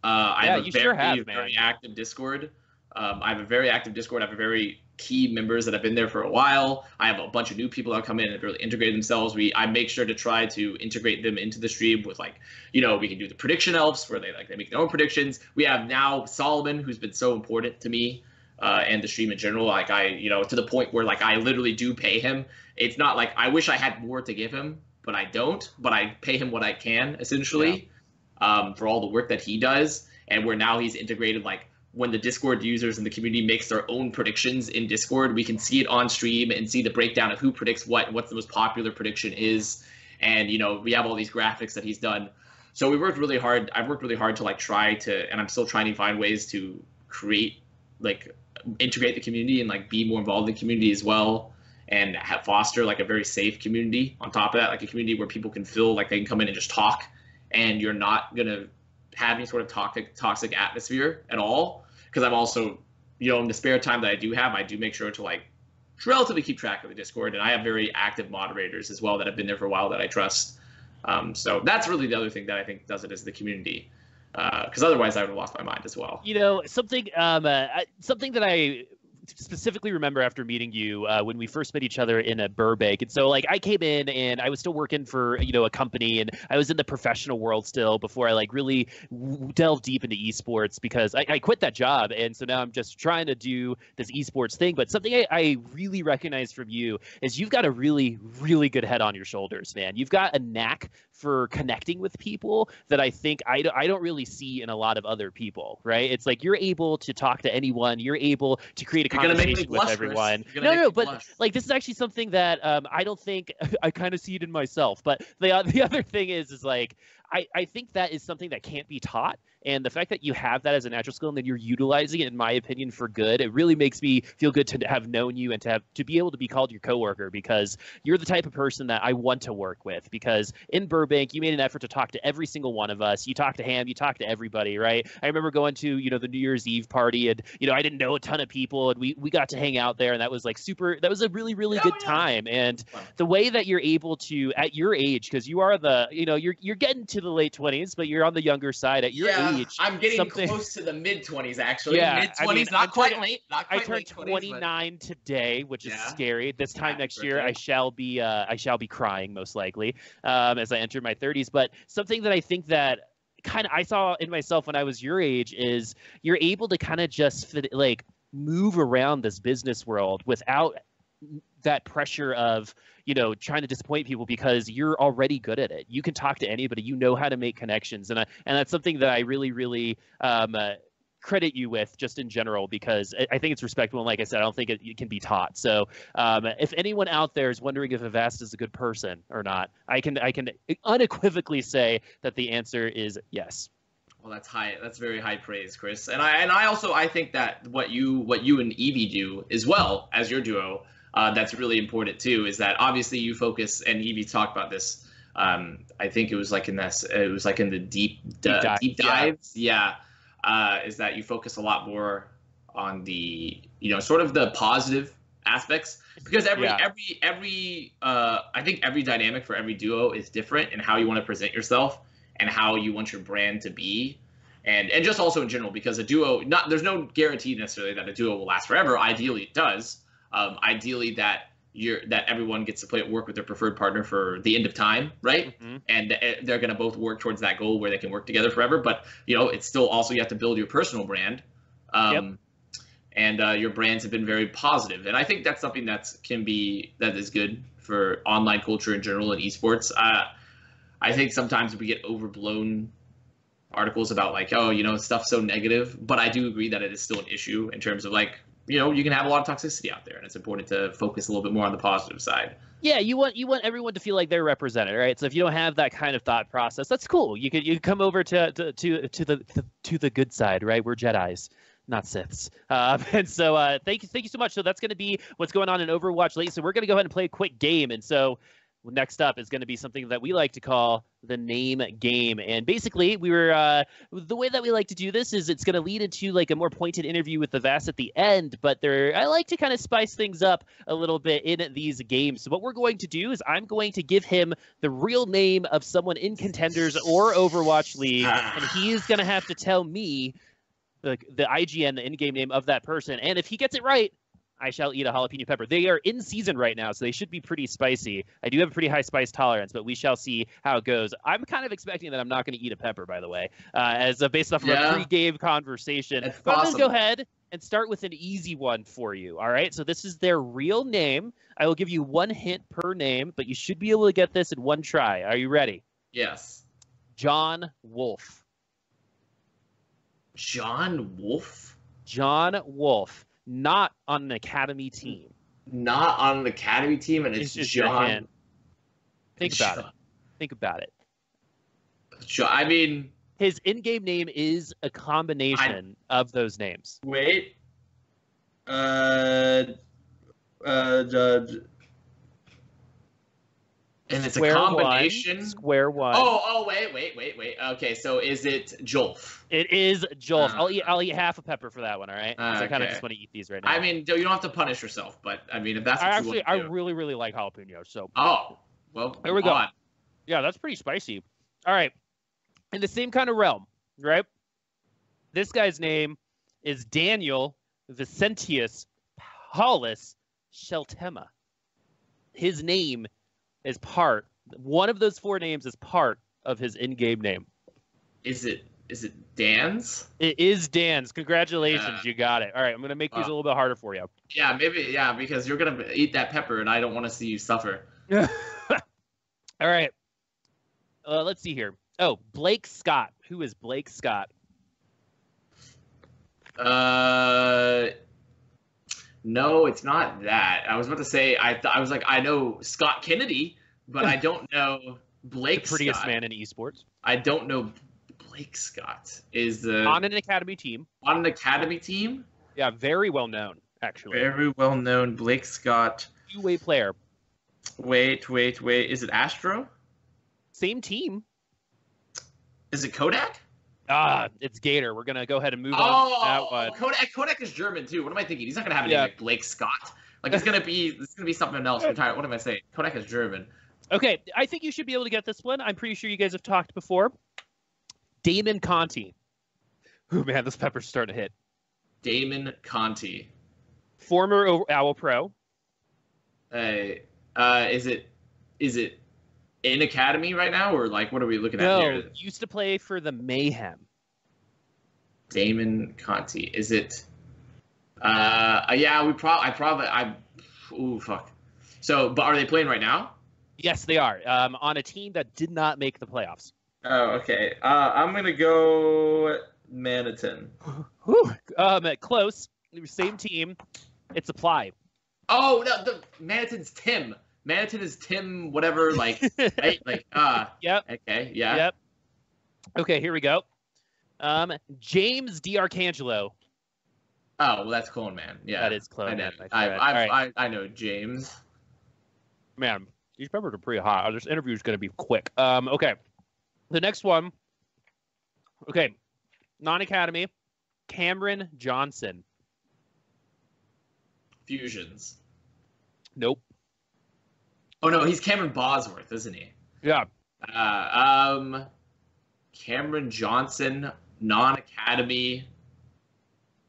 I have a very active Discord. I have a very active Discord. I have a very key members that have been there for a while. I have a bunch of new people that come in and really integrate themselves. I make sure to try to integrate them into the stream with, like, you know, we can do the prediction elves where they make their own predictions. We have now Solomon, who's been so important to me and the stream in general. Like, to the point where like I literally do pay him. It's not like I wish I had more to give him, but I don't. But I pay him what I can, essentially, for all the work that he does. And where now he's integrated, like, when the Discord users and the community makes their own predictions in Discord, we can see it on stream and see the breakdown of who predicts what and what the most popular prediction is. And, you know, we have all these graphics that he's done. So we worked really hard. I've worked really hard to like and I'm still trying to find ways to integrate the community and like be more involved in the community as well, and foster like a very safe community on top of that, like a community where people can feel like they can come in and just talk, and you're not going to have any sort of toxic atmosphere at all. Because I'm also, you know, in the spare time that I do have, I do make sure to like relatively keep track of the Discord, and I have very active moderators as well that have been there for a while that I trust. So that's really the other thing that I think does it, is the community. Because otherwise I would have lost my mind as well. You know, something that I specifically remember after meeting you when we first met each other in a Burbank. And so like I came in and I was still working for, you know, a company, and I was in the professional world still before I like really delved deep into esports, because I quit that job. And so now I'm just trying to do this esports thing. But something I really recognize from you is you've got a really, really good head on your shoulders, man. You've got a knack for connecting with people that I think I don't really see in a lot of other people, right? It's like you're able to talk to anyone. You're able to create a conversation with everyone. No, but like this is actually something that I don't think I kind of see it in myself. But the other thing is like I think that is something that can't be taught. And the fact that you have that as a natural skill and then you're utilizing it, in my opinion, for good, it really makes me feel good to have known you and to be able to be called your coworker, because you're the type of person that I want to work with. Because in Burbank, you made an effort to talk to every single one of us. You talked to Ham, you talked to everybody, right? I remember going to, you know, the New Year's Eve party, and, you know, I didn't know a ton of people, and we got to hang out there, and that was like that was a really, really good time. And the way that you're able to, at your age, because you are you're getting to the late 20s, but you're on the younger side at your age. I'm getting close to the mid-20s, actually. Yeah, mid-20s, not quite late. I turned 29 today, which is scary. This time next year, I shall be crying, most likely, as I enter my 30s. But something that I think that kind of I saw in myself when I was your age is you're able to kind of just move around this business world without that pressure of, you know, trying to disappoint people, because you're already good at it. You can talk to anybody. You know how to make connections, and that's something that I really, really credit you with, just in general, because I think it's respectable. And like I said, I don't think it can be taught. So if anyone out there is wondering if Avast is a good person or not, I can unequivocally say that the answer is yes. Well, that's very high praise, Chris. And I think that what you and Evie do as well as your duo, that's really important too, is that obviously you focus, and Evie talked about this I think it was like in this. It was like in the deep dive, dives. Yeah, is that you focus a lot more on the sort of the positive aspects, because every I think every dynamic for every duo is different in how you want to present yourself and how you want your brand to be. And just also in general, because a duo, there's no guarantee necessarily that a duo will last forever. Ideally, it does. Ideally, that everyone gets to work with their preferred partner for the end of time, right? Mm-hmm. And they're going to both work towards that goal where they can work together forever. But it's still also, you have to build your personal brand. And your brands have been very positive, and I think that's something that is good for online culture in general and esports. I think sometimes we get overblown articles about stuff so negative, but I do agree that it is still an issue in terms of you can have a lot of toxicity out there, and it's important to focus a little bit more on the positive side. Yeah, you want everyone to feel like they're represented, right? So if you don't have that kind of thought process, that's cool. You could come over to the good side, right? We're Jedis, not Siths. And so thank you so much. So that's going to be what's going on in Overwatch late. So we're going to go ahead and play a quick game. And so next up is going to be something that we like to call the name game. And basically, the way that we like to do this is it's going to lead into a more pointed interview with Avast at the end. But I like to kind of spice things up a little bit in these games. So what we're going to do is I'm going to give him the real name of someone in Contenders or Overwatch League, and he's going to have to tell me the IGN, the in-game name of that person. And if he gets it right, I shall eat a jalapeno pepper. They are in season right now, so they should be pretty spicy. I do have a pretty high spice tolerance, but we shall see how it goes. I'm kind of expecting that I'm not going to eat a pepper, by the way, based off of a pre-game conversation. That's but awesome. I'm going to go ahead and start with an easy one for you, all right? So this is their real name. I will give you one hint per name, but you should be able to get this in one try. Are you ready? Yes. John Wolf. John Wolf? John Wolf. Not on an academy team. Not on an academy team, and it's just John. Think about it. Think about it. I mean, his in-game name is a combination of those names. Wait. And it's Square a combination. Square one. Oh, wait. Okay, so is it Jolf? It is Jolf. I'll eat half a pepper for that one, all right? Because I kind of just want to eat these right now. I mean, you don't have to punish yourself, but I mean, if that's what you want to do. I really, really like jalapeno, so. Oh, well, there we go. Yeah, that's pretty spicy. All right. In the same kind of realm, right? This guy's name is Daniel Vicentius Paulus Sheltema. His name is one of those four names is part of his in-game name. Is it Dan's? It is Dan's. Congratulations, you got it. All right, I'm gonna make these a little bit harder for you. Yeah, maybe. Yeah, because you're gonna eat that pepper, and I don't want to see you suffer. All right. Let's see here. Oh, Blake Scott. Who is Blake Scott? No, it's not that. I was about to say, I was like, I know Scott Kennedy, but I don't know Blake Scott. The prettiest man in esports. I don't know Blake Scott. On an academy team. On an academy team? Yeah, very well known, actually. Very well known. Blake Scott. Two-way player. Wait. Is it Astro? Same team. Is it Kodak? It's Gator. We're gonna go ahead and move on to that one. Kodak is German too. What am I thinking? He's not gonna have a name like Blake Scott. Like it's gonna be something else. What am I saying? Kodak is German. Okay, I think you should be able to get this one. I'm pretty sure you guys have talked before. Damon Conti. Oh man, this pepper's starting to hit. Damon Conti. Former Owl Pro. Is it in academy right now, or like what are we looking at here? No, used to play for the Mayhem. Damon Conti. Is it? Ooh, fuck. So, but are they playing right now? Yes, they are. On a team that did not make the playoffs. Oh, okay. I'm gonna go Manhattan. Close. Same team. It's Apply. Oh no, the Manhattan's Tim. Manhattan is Tim, whatever, like, right? Like, Yep. Okay, yeah. Yep. Okay, here we go. James DiArcangelo. Oh, well, that's Clone Man. Yeah. That is Clone Man. Man. I know James. Man, These peppers are pretty hot. This interview is going to be quick. Okay. The next one. Okay. Non-Academy. Cameron Johnson. Fusions. Nope. Oh no, he's Cameron Bosworth, isn't he? Yeah. Cameron Johnson, non-Academy.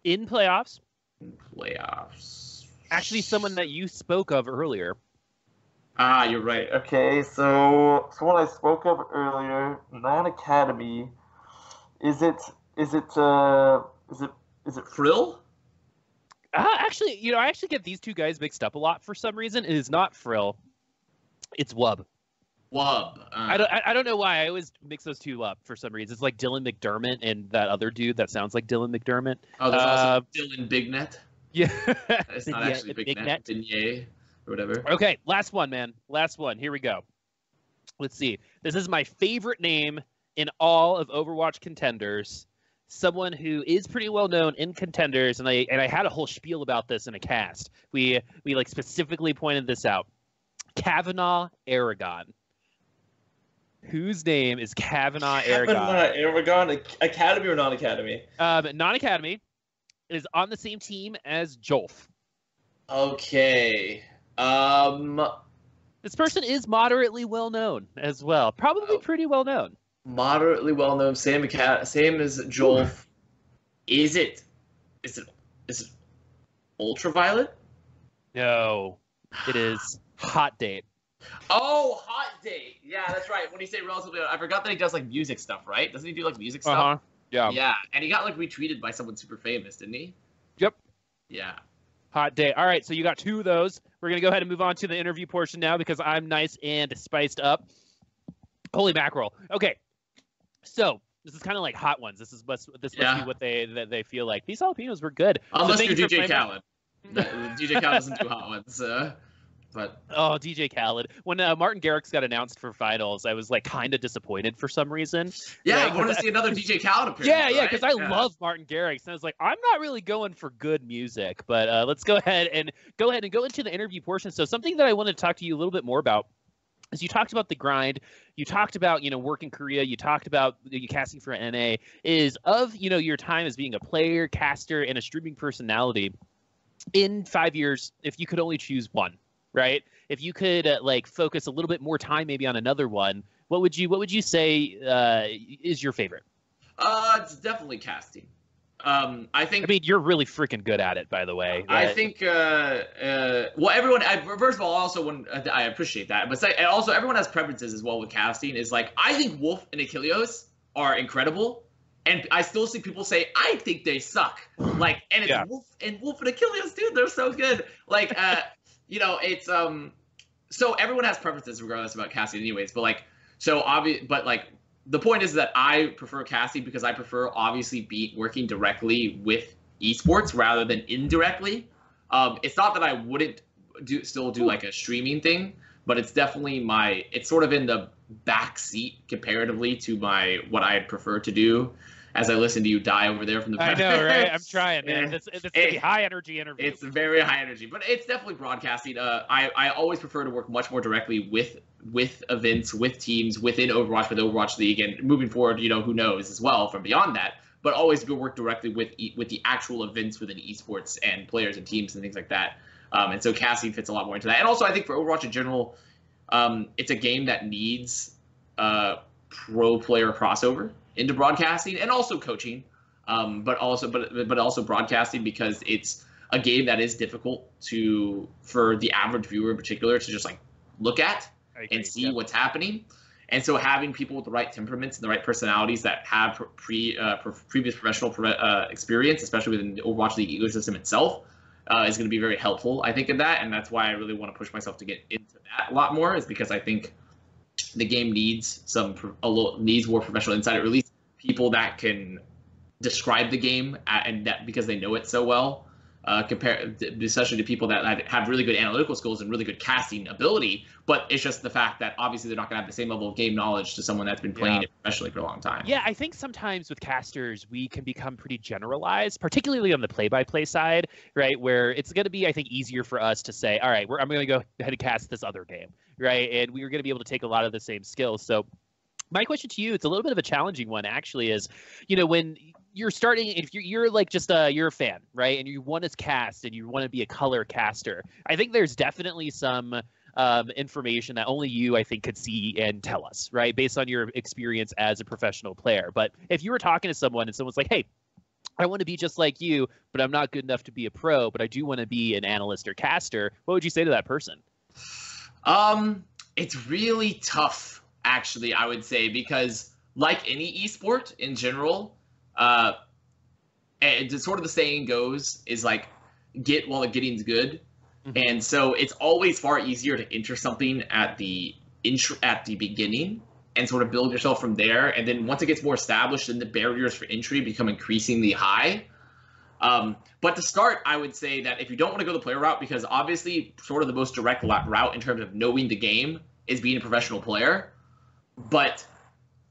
In playoffs. Playoffs. Actually, someone that you spoke of earlier. Ah, you're right. Okay, so someone I spoke of earlier, non-Academy. Is it Frill? Actually, I actually get these two guys mixed up a lot for some reason. It is not Frill. It's Wub. I don't know why. I always mix those two up for some reason. It's like Dylan McDermott and that other dude that sounds like Dylan McDermott. Oh, there's also Dylan Bignet. Yeah. It's not actually Bignet. Bignet or whatever. Okay, last one, man. Last one. Here we go. Let's see. This is my favorite name in all of Overwatch Contenders. Someone who is pretty well known in Contenders, and I had a whole spiel about this in a cast. We like specifically pointed this out. Kavanaugh Aragon. Whose name is Kavanaugh Aragon? Kavanaugh Aragon, Academy or non-Academy? Non-Academy is on the same team as Jolf. Okay. This person is moderately well known as well. Probably pretty well known. Moderately well known. Same as Jolf. Is it Ultraviolet? No. It is Hot Date. Oh, Hot Date. Yeah, that's right. When you say relatively, I forgot that he does like music stuff, right? Doesn't he do like music stuff? Uh-huh. Yeah. Yeah, and he got like retweeted by someone super famous, didn't he? Yep. Yeah. Hot Date. All right, so you got two of those. We're going to go ahead and move on to the interview portion now because I'm nice and spiced up. Holy mackerel. Okay. So, this is kind of like Hot Ones. This must be what they feel like. These jalapenos were good. Unless you're DJ Khaled. DJ Khaled doesn't do Hot Ones. But oh, DJ Khaled. When Martin Garrix got announced for finals, I was like kind of disappointed for some reason. Yeah, I wanted to see another DJ Khaled appearance. Yeah, because I love Martin Garrix, and I was like, I'm not really going for good music, but let's go ahead and go into the interview portion. So something that I wanted to talk to you a little bit more about is you talked about the grind, you talked about work in Korea, you talked about you casting for NA. Is of your time as being a player, caster, and a streaming personality. In 5 years, if you could only choose one. Right? If you could focus a little bit more time maybe on another one, what would you say is your favorite? It's definitely casting. I mean, you're really freaking good at it, by the way. I think well, everyone. First of all, I appreciate that, but also everyone has preferences as well with casting. Is like I think Wolf and Achilleos are incredible, and I still see people say I think they suck. It's Wolf and Achilleos, dude. They're so good. It's so everyone has preferences regardless about casting anyways, but the point is that I prefer casting because I prefer obviously working directly with esports rather than indirectly. It's not that I wouldn't still do like a streaming thing, but it's definitely it's sort of in the back seat comparatively to what I prefer to do. As I listen to you die over there from the I know, right? I'm trying, man. It's a high-energy interview. It's very high energy, but it's definitely broadcasting. I always prefer to work much more directly with events, with teams, within Overwatch, with Overwatch League, and moving forward, who knows as well from beyond that. But always go work directly with the actual events within esports and players and teams and things like that. And so casting fits a lot more into that. And also, I think for Overwatch in general, it's a game that needs pro player crossover into broadcasting and also coaching, but also broadcasting because it's a game that is difficult for the average viewer in particular to just look at and see what's happening. And so having people with the right temperaments and the right personalities that have previous professional experience, especially within the Overwatch League ecosystem itself, is going to be very helpful, I think, in that. And that's why I really want to push myself to get into that a lot more, is because I think the game needs more professional insight, or at least people that can describe the game and that because they know it so well. especially to people that have really good analytical skills and really good casting ability. But it's just the fact that obviously they're not going to have the same level of game knowledge to someone that's been playing it professionally for a long time. Yeah, I think sometimes with casters, we can become pretty generalized, particularly on the play-by-play side, right? Where it's going to be, I think, easier for us to say, all right, I'm going to go ahead and cast this other game, right? And we're going to be able to take a lot of the same skills. So my question to you, it's a little bit of a challenging one, actually, is, when you're starting, if you're like just you're a fan, right, and you want to cast and you want to be a color caster, I think there's definitely some information that only you, I think, could see and tell us, right, based on your experience as a professional player. But if you were talking to someone and someone's like, hey, I want to be just like you, but I'm not good enough to be a pro, but I do want to be an analyst or caster, what would you say to that person? It's really tough, actually, I would say, because like any esport in general, and sort of the saying goes is like, get while the getting's good. Mm-hmm. And so it's always far easier to enter something at the beginning and sort of build yourself from there. And then once it gets more established, then the barriers for entry become increasingly high. But to start, I would say that if you don't want to go the player route, because obviously sort of the most direct route in terms of knowing the game is being a professional player, but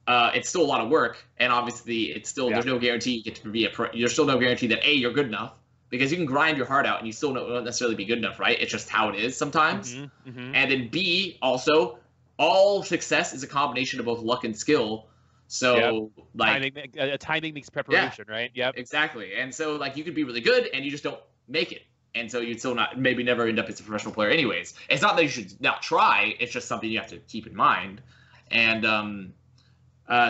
it's still a lot of work, and obviously it's still there's no guarantee you get to be a pro. There's still no guarantee that A, you're good enough, because you can grind your heart out and you still don't necessarily be good enough, right? It's just how it is sometimes. Mm-hmm, mm-hmm. And then B, also, all success is a combination of both luck and skill. So timing makes preparation, right? Yep. Exactly. And so like you could be really good and you just don't make it. And so you'd still maybe never end up as a professional player anyways. It's not that you should not try, it's just something you have to keep in mind. And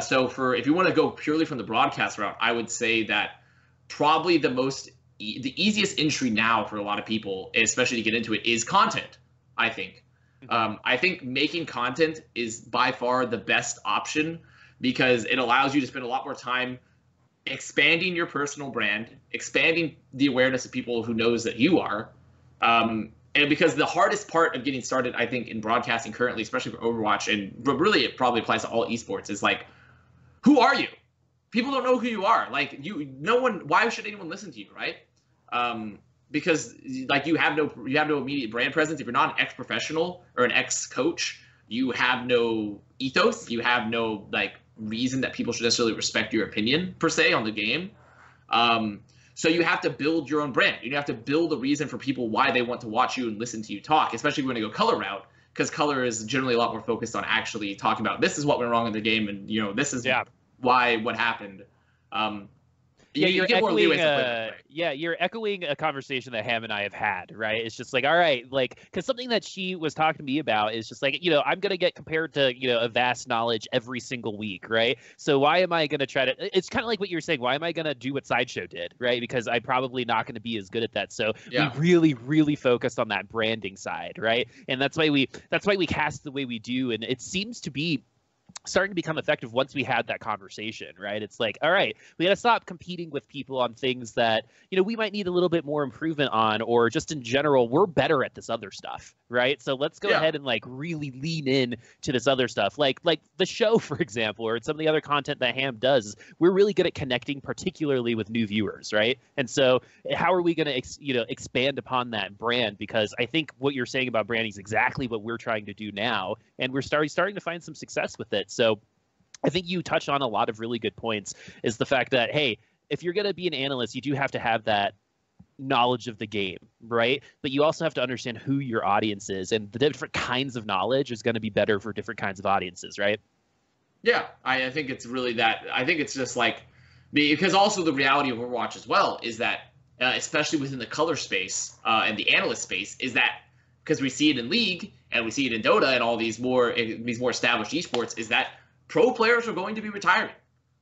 so if you want to go purely from the broadcast route, I would say that probably the easiest entry now for a lot of people, especially to get into it, is content, I think. I think making content is by far the best option because it allows you to spend a lot more time expanding your personal brand, expanding the awareness of people who knows that you are. And because the hardest part of getting started, I think, in broadcasting currently, especially for Overwatch, but really it probably applies to all esports, is like, who are you? People don't know who you are. Like why should anyone listen to you, right? Because like you have no immediate brand presence. If you're not an ex-professional or an ex-coach, you have no ethos. You have no like reason that people should necessarily respect your opinion per se on the game. So you have to build your own brand. You have to build a reason for people why they want to watch you and listen to you talk, especially when you go color route, because color is generally a lot more focused on actually talking about this is what went wrong in the game and this is what happened. You're echoing a conversation that Ham and I have had, right? It's just like, all right, like, because something that she was talking to me about is just like, I'm going to get compared to, Avast knowledge every single week, right? So why am I going to try to, it's kind of like what you were saying, why am I going to do what Sideshow did, right? Because I'm probably not going to be as good at that. So we really, really focused on that branding side, right? And that's why we cast the way we do. And it seems to be starting to become effective once we had that conversation, right? It's like, all right, we got to stop competing with people on things that, we might need a little bit more improvement on, or just in general, we're better at this other stuff, right? So let's go ahead and like really lean in to this other stuff. Like the show, for example, or some of the other content that Ham does, we're really good at connecting, particularly with new viewers, right? And so how are we going to, expand upon that brand? Because I think what you're saying about branding is exactly what we're trying to do now. And we're starting to find some success with it. So I think you touch on a lot of really good points, is the fact that, hey, if you're going to be an analyst, you do have to have that knowledge of the game, right? But you also have to understand who your audience is, and the different kinds of knowledge is going to be better for different kinds of audiences, right? Yeah, I think it's really that. I think it's just like, because also the reality of Overwatch as well is that, especially within the color space and the analyst space, is that because we see it in League and we see it in Dota and all these more established esports, is that pro players are going to be retiring.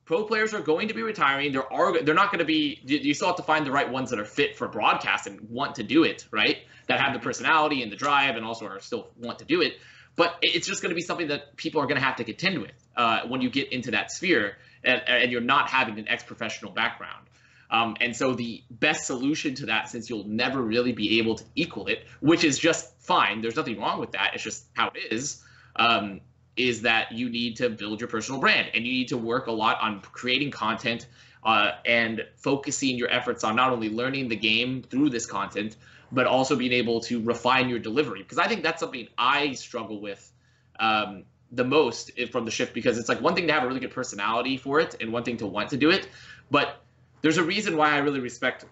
Pro players are going to be retiring. They're not going to be. You still have to find the right ones that are fit for broadcast and want to do it, right? That have the personality and the drive and also are still want to do it. But it's just going to be something that people are going to have to contend with when you get into that sphere and you're not having an ex-professional background. And so the best solution to that, since you'll never really be able to equal it, which is just fine, there's nothing wrong with that, it's just how it is that you need to build your personal brand, and you need to work a lot on creating content and focusing your efforts on not only learning the game through this content, but also being able to refine your delivery. Because I think that's something I struggle with the most from the shift, because it's like one thing to have a really good personality for it and one thing to want to do it. But there's a reason why I really respect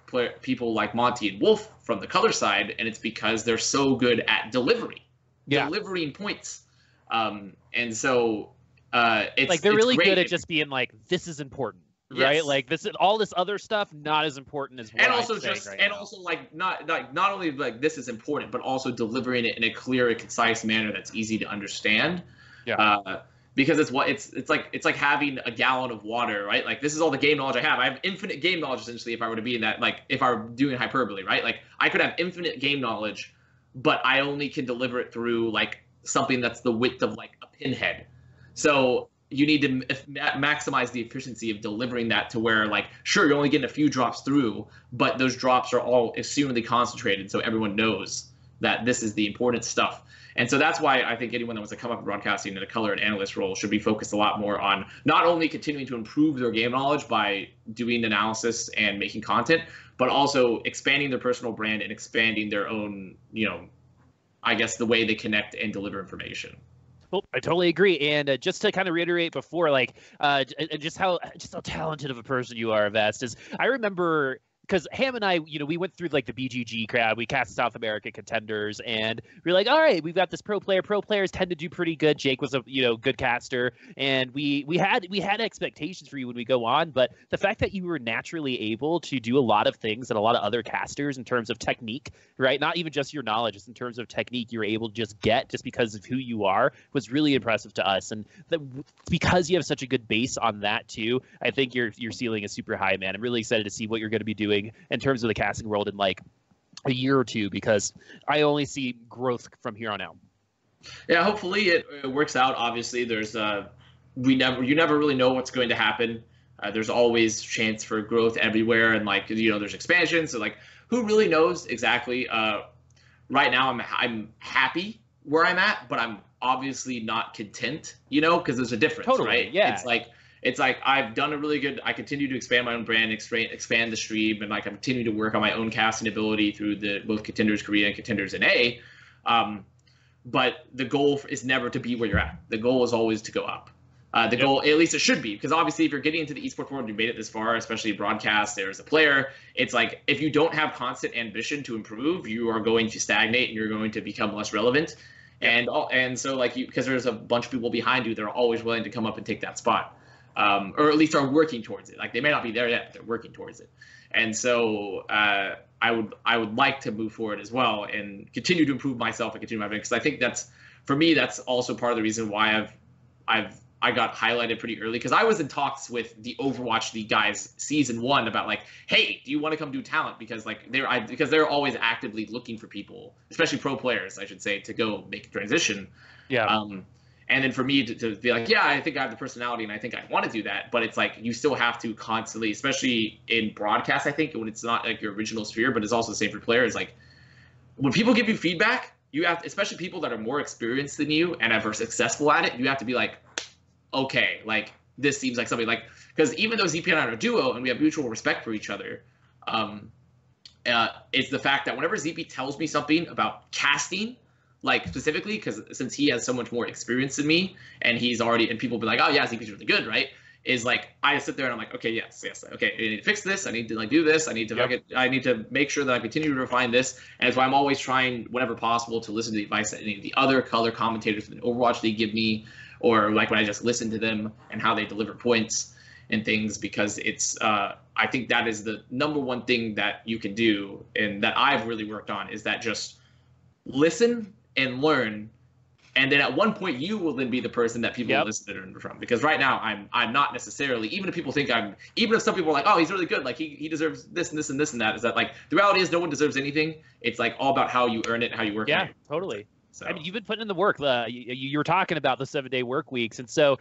people like Monty and Wolf from the color side, and it's because they're so good at delivering points. And so it's like they're really great. good at just being like, this is important. Right, Yes. like this, all this other stuff, not as important as what and I'm also saying just right and now. also not only like this is important, but also delivering it in a clear and concise manner that's easy to understand. Yeah. Because it's like having a gallon of water, right? Like this is all the game knowledge I have. I have infinite game knowledge essentially. If I were to be in that, like if I were doing hyperbole, right? Like I could have infinite game knowledge, but I only can deliver it through like something that's the width of like a pinhead. So you need to maximize the efficiency of delivering that to where, like, sure, you're only getting a few drops through, but those drops are all extremely concentrated, so everyone knows that this is the important stuff. And so that's why I think anyone that wants to come up in broadcasting in a color and analyst role should be focused a lot more on not only continuing to improve their game knowledge by doing analysis and making content, but also expanding their personal brand and expanding their own, I guess, the way they connect and deliver information. Well, I totally agree, and just to kind of reiterate before, like, just how talented of a person you are, Avast, is I remember because Ham and I, we went through like the BGG crowd. We cast South America Contenders, and we were like, all right, we've got this pro player. Pro players tend to do pretty good. Jake was a good caster, and we had expectations for you when we go on. But the fact that you were naturally able to do a lot of things that a lot of other casters in terms of technique, right? Not even just your knowledge, just in terms of technique, you're able to just get just because of who you are was really impressive to us. And because you have such a good base on that too, I think your ceiling is super high, man. I'm really excited to see what you're going to be doing in terms of the casting world in like a year or two, because I only see growth from here on out. Yeah, hopefully it works out. Obviously, there's you never really know what's going to happen. There's always chance for growth everywhere, and like there's expansion. So like, who really knows exactly? Right now, I'm happy where I'm at, but I'm obviously not content. Because there's a difference, Totally, right? yeah. It's like I've done a really good. I continue to expand my own brand, expand the stream, and like I continue to work on my own casting ability through both Contenders Korea and Contenders NA. But the goal is never to be where you're at. The goal is always to go up. The goal, at least it should be, because obviously if you're getting into the esports world and you made it this far, especially broadcast, there's a player. It's like if you don't have constant ambition to improve, you are going to stagnate and you're going to become less relevant. And so like because there's a bunch of people behind you that are always willing to come up and take that spot. Or at least are working towards it. Like they may not be there yet, but they're working towards it. And so I would like to move forward as well and continue to improve myself and continue my because I think that's also part of the reason why I got highlighted pretty early, because I was in talks with the Overwatch League guys season 1 about like, hey, do you want to come do talent? Because like they're always actively looking for people, especially pro players, I should say, to go make a transition. Yeah. And then for me to be like, yeah, I think I have the personality and I think I want to do that. But it's like you still have to constantly, especially in broadcast, I think, when it's not like your original sphere, but it's also the same for players. Like when people give you feedback, you have to, especially people that are more experienced than you and are successful at it, you have to be like, okay, like this seems like something like, because even though ZP and I are a duo and we have mutual respect for each other, it's the fact that whenever ZP tells me something about casting, like specifically, because since he has so much more experience than me, and people be like, oh yeah, ZP's really good, right? Is like I sit there and I'm like, okay, yes, okay, I need to fix this, I need to like do this, I need to make sure that I continue to refine this, and that's why I'm always trying, whenever possible, to listen to the advice that any of the other color commentators in Overwatch League give me, or like when I just listen to them and how they deliver points and things, because it's I think that is the number one thing that you can do, and that I've really worked on, is that just listen and learn, and then at one point you will then be the person that people listen to and learn from. Because right now I'm not necessarily, even if people think even if some people are like, oh, he's really good, like he deserves this and this and this and that, is that like the reality is no one deserves anything. It's like all about how you earn it and how you work. Yeah, totally. So. I mean, you've been putting in the work. You were talking about the 7-day work weeks. And so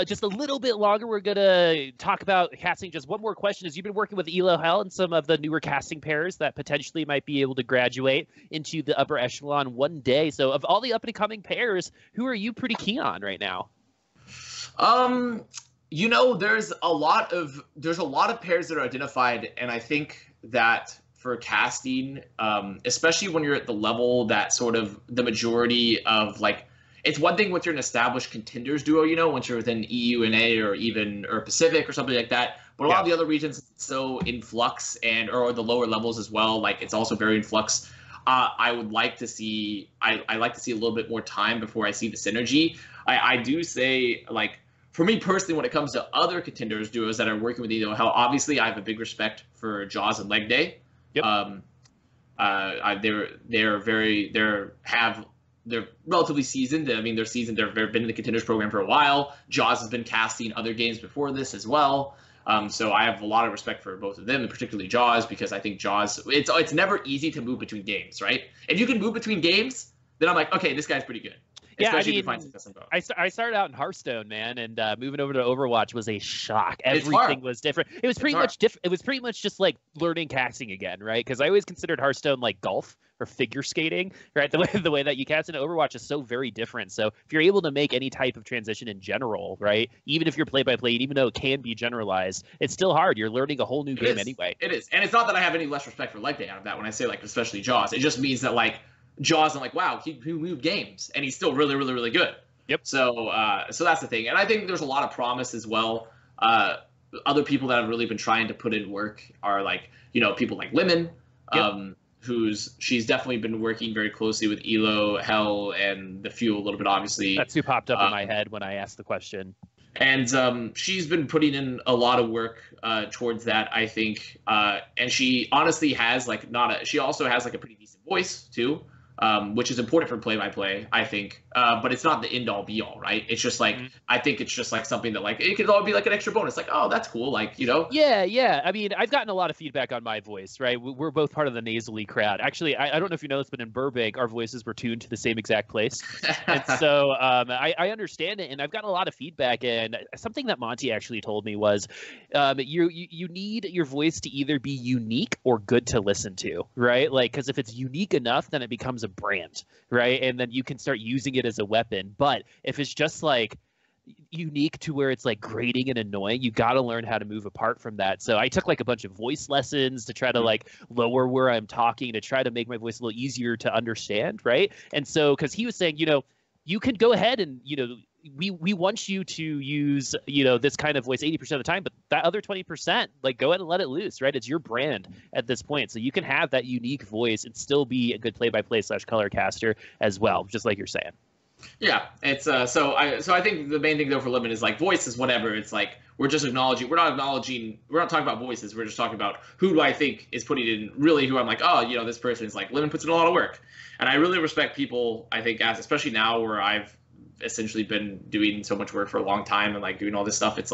just a little bit longer, we're going to talk about casting. Just one more question is, you've been working with Elo Hell and some of the newer casting pairs that potentially might be able to graduate into the upper echelon one day. So of all the up-and-coming pairs, who are you pretty keen on right now? There's a lot of pairs that are identified, and I think that for casting, especially when you're at the level that sort of the majority of like, it's one thing once you're an established contenders duo, once you're within EU and A or Pacific or something like that. But a lot of the other regions, it's so in flux, or the lower levels as well. Like it's also very in flux. I would like to see. I like to see a little bit more time before I see the synergy. I do say like. For me personally, when it comes to other contenders duos that are working with how obviously I have a big respect for Jaws and Leg Day. Yep. They're relatively seasoned. I mean, they're seasoned. They've been in the contenders program for a while. Jaws has been casting other games before this as well. So I have a lot of respect for both of them, and particularly Jaws, because I think Jaws. It's never easy to move between games, right? If you can move between games, then I'm like, okay, this guy's pretty good. Yeah, I mean, I started out in Hearthstone, man, and moving over to Overwatch was a shock. Everything was different. It was pretty much different. It was pretty much just like learning casting again, right? Because I always considered Hearthstone like golf or figure skating, right? The way that you cast in Overwatch is so very different. So if you're able to make any type of transition in general, right? Even if you're play-by-play, even though it can be generalized, it's still hard. You're learning a whole new game anyway. It is, and it's not that I have any less respect for Leg Day out of that when I say like especially Jaws. It just means that like Jaws, I'm like, wow, he moved games, and he's still really, really, really good. Yep. So that's the thing, and I think there's a lot of promise as well. Other people that have really been trying to put in work are like, people like Lemon, she's definitely been working very closely with Elo, Hell, and the Few a little bit, obviously. That's who popped up in my head when I asked the question. And she's been putting in a lot of work towards that, I think. And she honestly has she also has like a pretty decent voice too. Which is important for play-by-play, I think. But it's not the end-all be-all, right? It's just like, I think it's just like something that like, it could all be like an extra bonus. Like, oh, that's cool. Like, Yeah. I mean, I've gotten a lot of feedback on my voice, right? We're both part of the nasally crowd. Actually, I don't know if you know this, but in Burbank, our voices were tuned to the same exact place. And so I understand it, and I've gotten a lot of feedback. And something that Monty actually told me was you need your voice to either be unique or good to listen to, right? Like, because if it's unique enough, then it becomes a brand, right? And then you can start using it as a weapon. But if it's just like unique to where it's like grating and annoying, you got to learn how to move apart from that. So I took like a bunch of voice lessons to try to like lower where I'm talking, to try to make my voice a little easier to understand, right? And so because he was saying, you can go ahead and we want you to use this kind of voice 80% of the time, but that other 20%, like, go ahead and let it loose, right? It's your brand at this point, so you can have that unique voice and still be a good play-by-play / color caster as well, just like you're saying. Yeah, it's so I think the main thing though for Lemon is like voice is whatever. It's like we're not talking about voices. We're just talking about who do I think is putting in really who I'm like, oh, this person is like Lemon puts in a lot of work, and I really respect people. I think especially now where I've essentially been doing so much work for a long time and like doing all this stuff, it's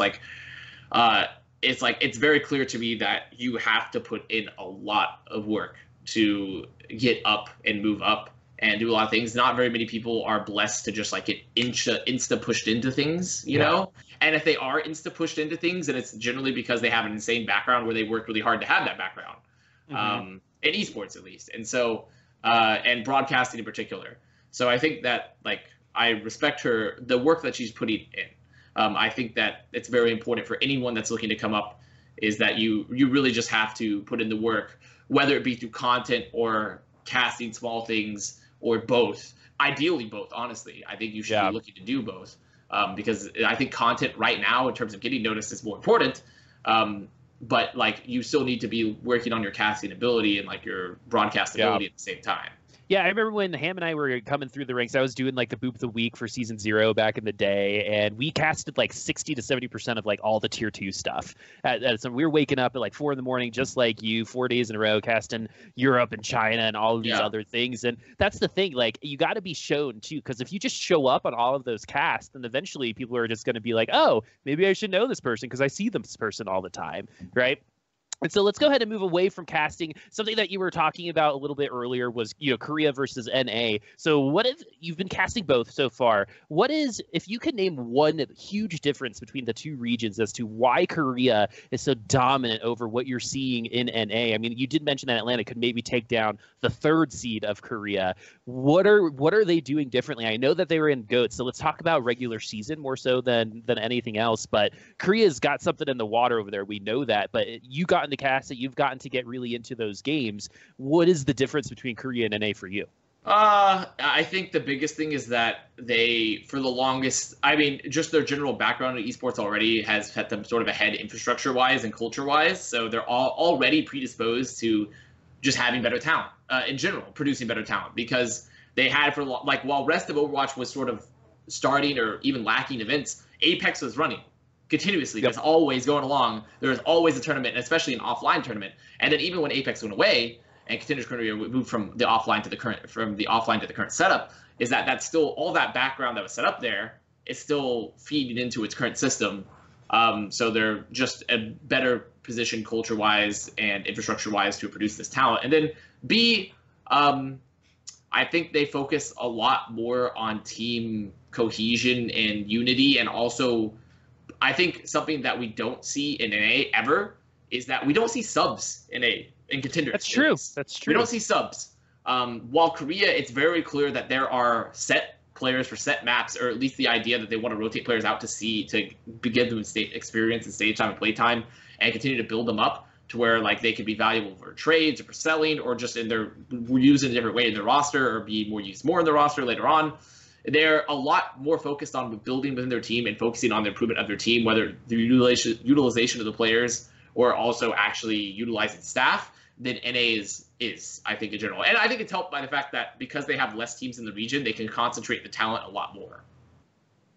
very clear to me that you have to put in a lot of work to get up and move up and do a lot of things. Not very many people are blessed to just like get insta pushed into things, know? And if they are insta pushed into things, then it's generally because they have an insane background where they worked really hard to have that background, in esports at least. And so, and broadcasting in particular. So I think that like, I respect the work that she's putting in. I think that it's very important for anyone that's looking to come up is that you really just have to put in the work, whether it be through content or casting small things or both. Ideally both, honestly. I think you should be looking to do both because I think content right now in terms of getting noticed is more important. But like you still need to be working on your casting ability and like your broadcast ability at the same time. Yeah, I remember when Ham and I were coming through the ranks, I was doing like the Boop of the Week for Season 0 back in the day, and we casted like 60 to 70% of like all the Tier 2 stuff. So we were waking up at like 4 in the morning, just like you, 4 days in a row, casting Europe and China and all of these other things. And that's the thing, like you got to be shown too, because if you just show up on all of those casts, then eventually people are just going to be like, oh, maybe I should know this person because I see this person all the time, right? And so let's go ahead and move away from casting. Something that you were talking about a little bit earlier was, Korea versus NA. So what if you've been casting both so far? What is, if you could name one huge difference between the two regions as to why Korea is so dominant over what you're seeing in NA? I mean, you did mention that Atlanta could maybe take down the third seed of Korea. What are they doing differently? I know that they were in GOAT, so let's talk about regular season more so than anything else. But Korea's got something in the water over there. We know that. But you got into cast it, you've gotten to get really into those games. What is the difference between Korea and NA for you? I think the biggest thing is that they, for the longest, I mean, just their general background in esports already has set them sort of ahead infrastructure-wise and culture-wise. So they're all already predisposed to just having better talent in general, producing better talent, because they had while rest of Overwatch was sort of starting or even lacking events, Apex was running continuously. Yep. It's always going along. There's always a tournament, and especially an offline tournament. And then even when Apex went away and Contenders Korea moved from the offline to the current setup, is that's still all that background that was set up there is still feeding into its current system. So they're just a better position culture-wise and infrastructure-wise to produce this talent. And then B, I think they focus a lot more on team cohesion and unity, and also I think something that we don't see in NA ever is that we don't see subs in Contenders. That's true. That's true. We don't see subs. While Korea, it's very clear that there are set players for set maps, or at least the idea that they want to rotate players out to give them experience and stage time and play time, and continue to build them up to where they could be valuable for trades or for selling, or just used in a different way in their roster, or be used more in their roster later on. They're a lot more focused on building within their team and focusing on the improvement of their team, whether the utilization of the players or also actually utilizing staff, than NA is, I think, in general. And I think it's helped by the fact that because they have less teams in the region, they can concentrate the talent a lot more.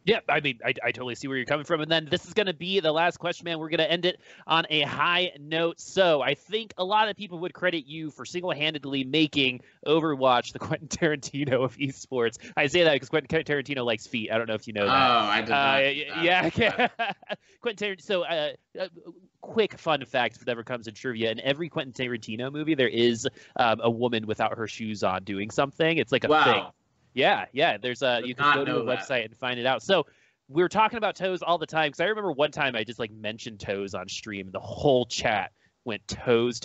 Yeah, I mean, I totally see where you're coming from. And then this is going to be the last question, man. We're going to end it on a high note. So I think a lot of people would credit you for single-handedly making Overwatch the Quentin Tarantino of esports. I say that because Quentin Tarantino likes feet. I don't know if you know that. Oh, I did not. Yeah. Quentin Tarantino. So quick fun fact, if it ever comes in trivia, in every Quentin Tarantino movie, there is a woman without her shoes on doing something. It's like a thing. Yeah. There's you can go to a website and find it out. So we're talking about toes all the time, because I remember one time I just mentioned toes on stream. The whole chat went toes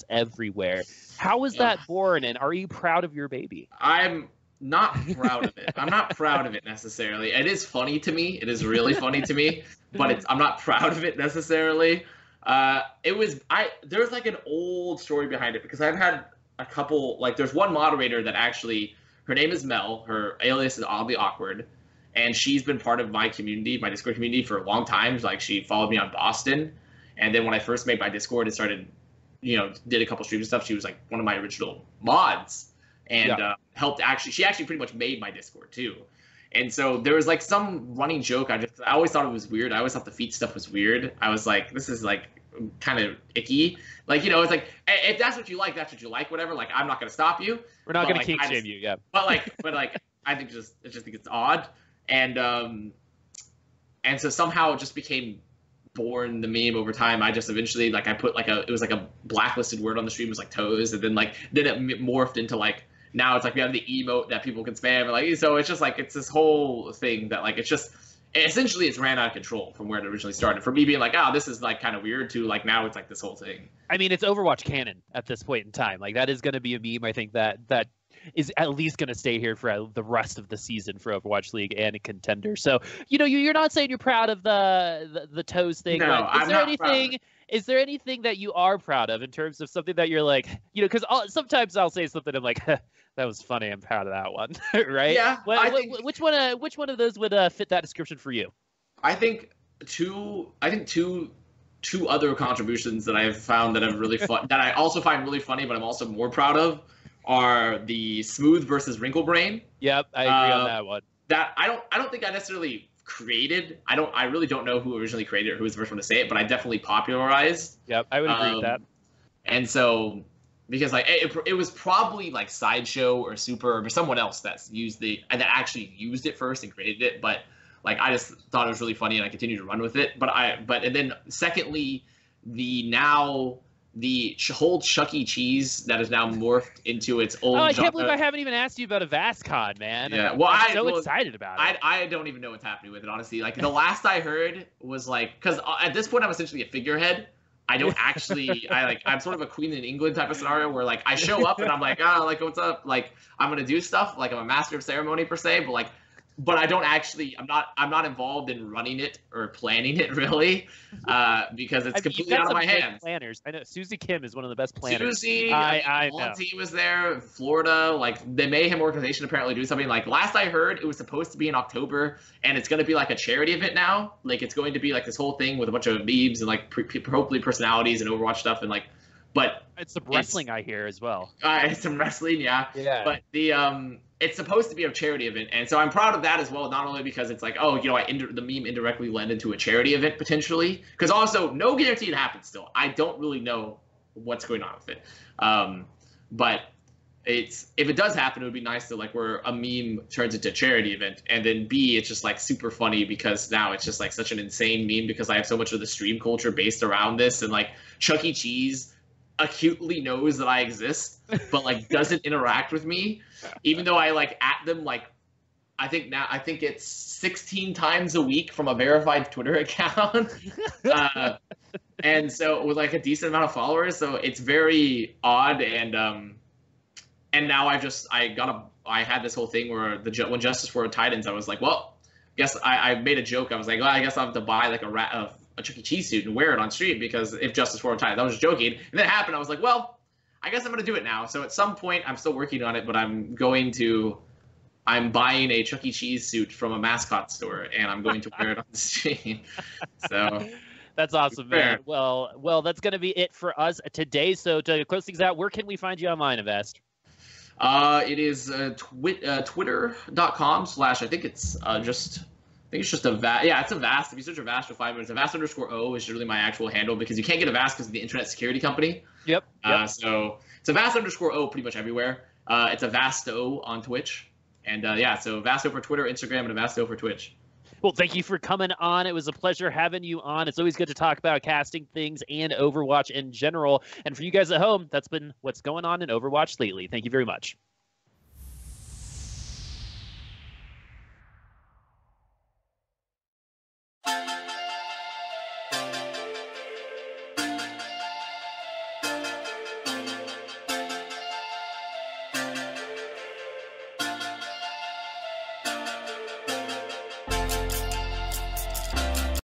everywhere. How was that born, and are you proud of your baby? I'm not proud of it. I'm not proud of it necessarily. It is funny to me. It is really funny to me, but I'm not proud of it necessarily. There's an old story behind it, because I've had a couple, there's one moderator that actually, her name is Mel. Her alias is Oddly Awkward, and she's been part of my community, my Discord community, for a long time. She followed me on Boston, and then when I first made my Discord and started, did a couple streams and stuff, she was one of my original mods, and helped she actually pretty much made my Discord too. And so there was some running joke. I always thought it was weird. I always thought the feet stuff was weird. I was like, this is kind of icky. It's if that's what you like, that's what you like, whatever. I'm not gonna stop you. We're not gonna kink shame you, yeah. But I think I just think it's odd. And so somehow it just became born, the meme, over time. I just eventually I put it was a blacklisted word on the stream, it was toes, and then it morphed into now it's we have the emote that people can spam, and so it's just it's this whole thing that it's just essentially it's ran out of control from where it originally started. For me being this is kind of weird, to now it's this whole thing. I mean, it's Overwatch canon at this point in time. That is going to be a meme. I think that is at least going to stay here for the rest of the season for Overwatch League and a Contender. So you're not saying you're proud of the toes thing. No, I'm not proud. Is there anything that you are proud of in terms of something that you're because sometimes I'll say something, I'm that was funny, I'm proud of that one, right? Yeah. Which one of those would fit that description for you? I think two other contributions that I've found that have really fun, that I also find really funny, but I'm also more proud of, are the Smooth versus Wrinkle Brain. Yep, I agree on that one. That I don't think I necessarily created. I really don't know who originally created it, who was the first one to say it, but I definitely popularized. Yep, I would agree with that. And so, because it was probably Sideshow or Super or someone else that actually used it first and created it, but I just thought it was really funny and I continued to run with it. And then secondly, the now the whole Chuck E. Cheese that is now morphed into its own. Oh, I can't believe I haven't even asked you about AvastCon, man. Yeah, well, I'm so excited about it. I don't even know what's happening with it, honestly. Like, the last I heard was like, because at this point I'm essentially a figurehead. I don't actually, I'm sort of a Queen in England type of scenario where like I show up and I'm like, like what's up? Like I'm gonna do stuff. Like I'm a master of ceremony per se, but I don't actually. I'm not involved in running it or planning it really, because it's completely out of my hands. Planners, I know Susie Kim is one of the best planners. Susie, I know. Team was there. Florida, like the Mayhem organization apparently do something. Like last I heard, it was supposed to be in October, and it's going to be like a charity event now. Like it's going to be like this whole thing with a bunch of memes and like hopefully personalities and Overwatch stuff and like. But it's some wrestling I hear as well. Some wrestling, yeah. Yeah. But it's supposed to be a charity event, and so I'm proud of that as well. Not only because it's like, oh, you know, the meme indirectly led into a charity event potentially, because also no guarantee it happens. Still, I don't really know what's going on with it. But if it does happen, it would be nice to like where a meme turns into a charity event, and then B, it's just like super funny because now it's just like such an insane meme because I have so much of the stream culture based around this, and like Chuck E. Cheese acutely knows that I exist, but like doesn't interact with me, even though I like at them like I think it's 16 times a week from a verified Twitter account, and so with like a decent amount of followers, so it's very odd. And now I had this whole thing where when Justice for Titans, I was like, well, guess I made a joke. I was like, well, I guess I'll have to buy like a Chuck E. Cheese suit and wear it on stream because if Justice for Titans, I was just joking. And then it happened. I was like, well, I guess I'm going to do it now. So at some point, I'm still working on it, but I'm buying a Chuck E. Cheese suit from a mascot store, and I'm going to wear it on the stream. So that's awesome, man. Well, that's going to be it for us today. So to close things out, where can we find you online, Avast? It is twitter.com/ I think it's just Avast. Yeah, it's Avast. If you search Avast, you'll find it. It's Avast_O is really my actual handle because you can't get Avast because of the internet security company. Yep. So it's Avast_O pretty much everywhere. It's Avasto on Twitch. And so Avasto for Twitter, Instagram, and Avasto for Twitch. Well, thank you for coming on. It was a pleasure having you on. It's always good to talk about casting things and Overwatch in general. And for you guys at home, that's been what's going on in Overwatch lately. Thank you very much.